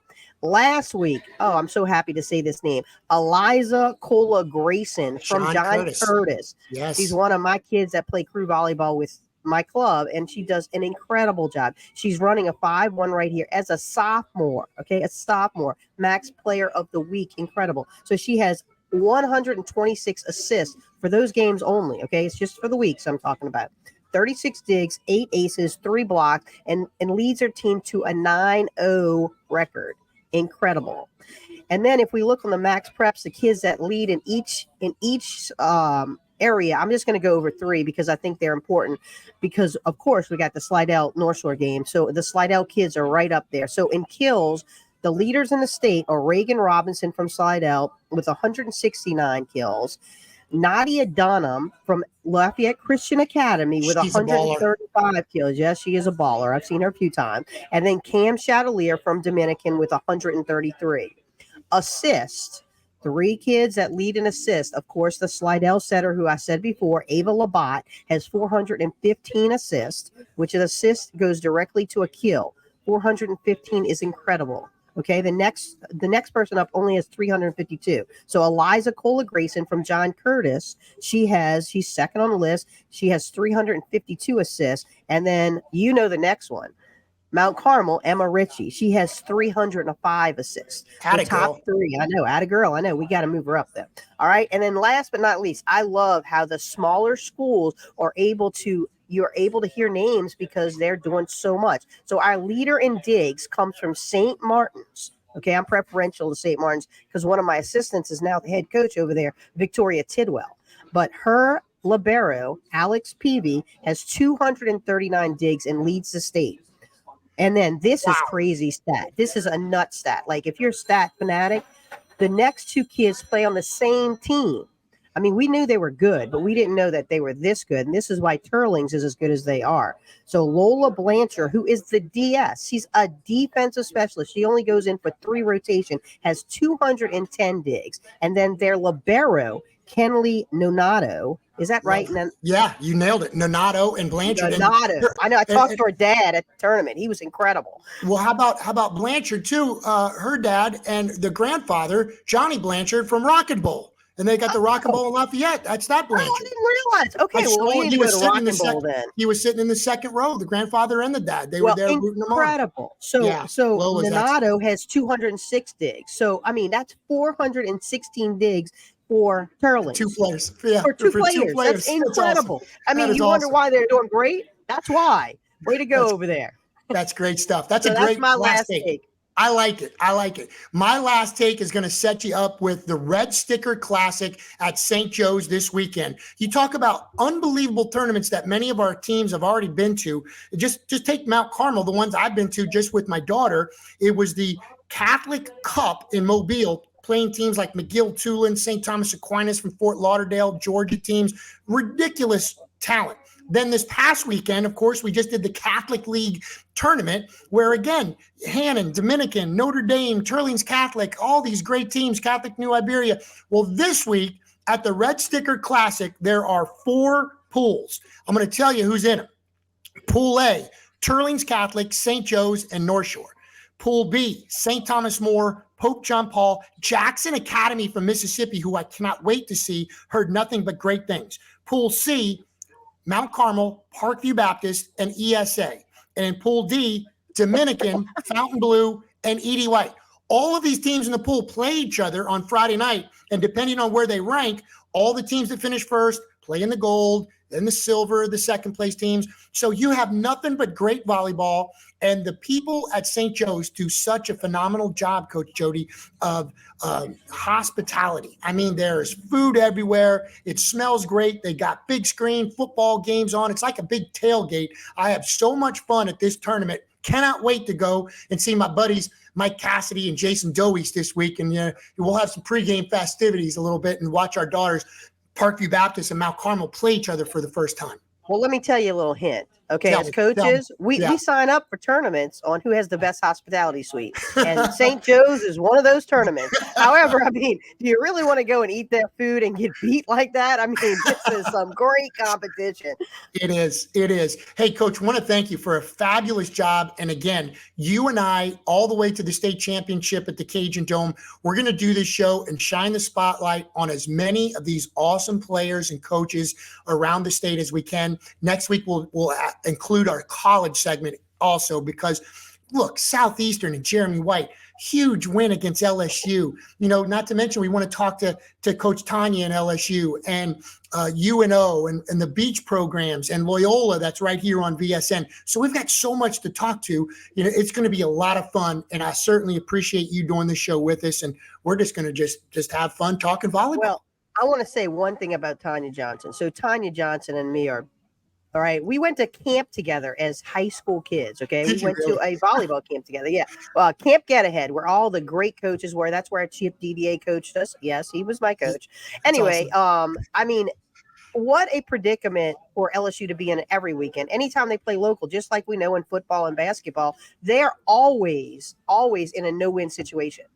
Last week, I'm so happy to say this name, Eliza Cola Grayson from John Curtis.
Yes.
She's one of my kids that play crew volleyball with my club, and she does an incredible job. She's running a 5-1 right here as a sophomore. Okay, a sophomore. Max Player of the Week. Incredible. So she has 126 assists for those games only. Okay, it's just for the weeks I'm talking about. 36 digs, 8 aces, 3 blocks, and leads her team to a 9-0 record. Incredible. And then if we look on the Max Preps, the kids that lead in each area, I'm just going to go over 3 because I think they're important, because of course we got the Slidell North Shore game. So the Slidell kids are right up there. So in kills, The leaders in the state are Reagan Robinson from Slidell with 169 kills. Nadia Dunham from Lafayette Christian Academy with
She's a baller.
135 kills. Yes, she is a baller. I've seen her a few times. And then Cam Chatelier from Dominican with 133. Assist. 3 kids that lead in assist. Of course, the Slidell setter, who I said before, Ava Labat, has 415 assists, which an assist goes directly to a kill. 415 is incredible. Okay, the next person up only has 352. So Eliza Cola Grayson from John Curtis, she's second on the list. She has 352 assists. And then the next one, Mount Carmel, Emma Ritchie. She has 305 assists. The top 3. I know, atta girl. I know. We got to move her up there. All right. And then last but not least, I love how the smaller schools are you're able to hear names because they're doing so much. So our leader in digs comes from St. Martin's. Okay, I'm preferential to St. Martin's because one of my assistants is now the head coach over there, Victoria Tidwell. But her libero, Alex Peavy, has 239 digs and leads the state. And then this is crazy stat. This is a nut stat. Like, if you're a stat fanatic, the next 2 kids play on the same team. I mean, we knew they were good, but we didn't know that they were this good. And this is why Turlings is as good as they are. So Lola Blanchard, who is the DS, she's a defensive specialist. She only goes in for 3 rotation, has 210 digs. And then their libero, Kenley Nonato. Is that right? And then,
yeah, you nailed it. Nonato and Blanchard.
Nonato. I know. I talked to her dad at the tournament. He was incredible.
Well, how about Blanchard too? Her dad and the grandfather, Johnny Blanchard from Rocket Bowl. And they got the Rocket Bowl in Lafayette. That's that Blanchard.
I didn't realize. Okay, well, we need to go to Rocket Bowl then.
He was sitting in the second row, the grandfather and the dad. They were there rooting them on.
Incredible. So Nonato has 206 digs. So, I mean, that's 416 digs for Turlings.
2 players. Yeah,
for two players. That's incredible. Awesome. I mean, you wonder why they're doing great? That's why. Way to go over there.
That's great stuff. That's
that's my last take.
I like it. My last take is going to set you up with the Red Sticker Classic at St. Joe's this weekend. You talk about unbelievable tournaments that many of our teams have already been to. Just take Mount Carmel, the ones I've been to just with my daughter. It was the Catholic Cup in Mobile, playing teams like McGill, Tulane, St. Thomas Aquinas from Fort Lauderdale, Georgia teams. Ridiculous talent. Then this past weekend, of course, we just did the Catholic League tournament where, again, Hannon, Dominican, Notre Dame, Turlings Catholic, all these great teams, Catholic New Iberia. Well, this week at the Red Sticker Classic, there are 4 pools. I'm going to tell you who's in them. Pool A, Turlings Catholic, St. Joe's, and North Shore. Pool B, St. Thomas More, Pope John Paul, Jackson Academy from Mississippi, who I cannot wait to see, heard nothing but great things. Pool C, Mount Carmel, Parkview Baptist, and ESA. And in Pool D, Dominican, Fountain Blue, and Edie White. All of these teams in the pool play each other on Friday night, and depending on where they rank, all the teams that finish first play in the gold, then the silver, the second place teams. So you have nothing but great volleyball, and the people at St. Joe's do such a phenomenal job, Coach Jodee, of hospitality. I mean, there's food everywhere. It smells great. They got big screen football games on. It's like a big tailgate. I have so much fun at this tournament. Cannot wait to go and see my buddies Mike Cassidy and Jason Dowies this week. And we'll have some pregame festivities a little bit and watch our daughters, Parkview Baptist and Mount Carmel, play each other for the first time.
Well, let me tell you a little hint. Okay, as coaches, we sign up for tournaments on who has the best hospitality suite. And St. Joe's is one of those tournaments. However, I mean, do you really want to go and eat that food and get beat like that? I mean, this is some great competition.
It is. Hey, Coach, want to thank you for a fabulous job. And again, you and I, all the way to the state championship at the Cajun Dome, we're going to do this show and shine the spotlight on as many of these awesome players and coaches around the state as we can. Next week, we'll include our college segment also, because look, Southeastern and Jeremy White, huge win against LSU. Not to mention we want to talk to Coach Tanya and LSU and UNO and the beach programs and Loyola that's right here on VSN. So we've got so much to talk to. It's going to be a lot of fun, and I certainly appreciate you doing the show with us. And we're just going to just have fun talking volleyball.
Well, I want to say one thing about Tanya Johnson. So Tanya Johnson and me are All right. We went to camp together as high school kids. Okay.
Did
We
you
went
really?
to a volleyball camp together. Yeah. Camp Get Ahead, where all the great coaches were. That's where Chip DDA coached us. Yes, he was my coach. Anyway, I mean, what a predicament for LSU to be in every weekend. Anytime they play local, just like we know in football and basketball, they're always in a no-win situation.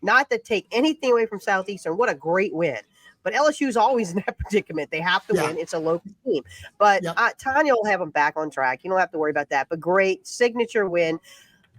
Not to take anything away from Southeastern. What a great win. But LSU is always in that predicament. They have to win. It's a local team. But Tanya will have them back on track. You don't have to worry about that. But great signature win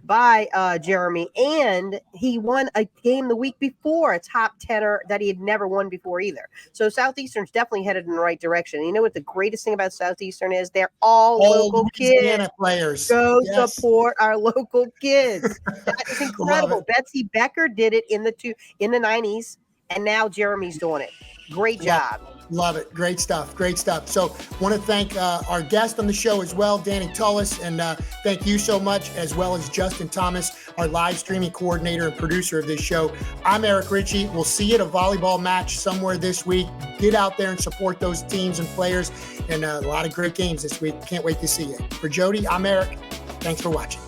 by Jeremy. And he won a game the week before, a top tenner that he had never won before either. So Southeastern's definitely headed in the right direction. And you know what the greatest thing about Southeastern is? They're all local
Louisiana
kids.
players.
Go support our local kids. That is incredible. Betsy Becker did it in the 90s, and now Jeremy's doing it. Great job.
Love it. Great stuff. Great stuff. So want to thank our guest on the show as well, Danny Tullis, and thank you so much, as well as Justin Thomas, our live streaming coordinator and producer of this show. I'm Eric Ritchie. We'll see you at a volleyball match somewhere this week. Get out there and support those teams and players, and a lot of great games this week. Can't wait to see you. For Jodee, I'm Eric. Thanks for watching.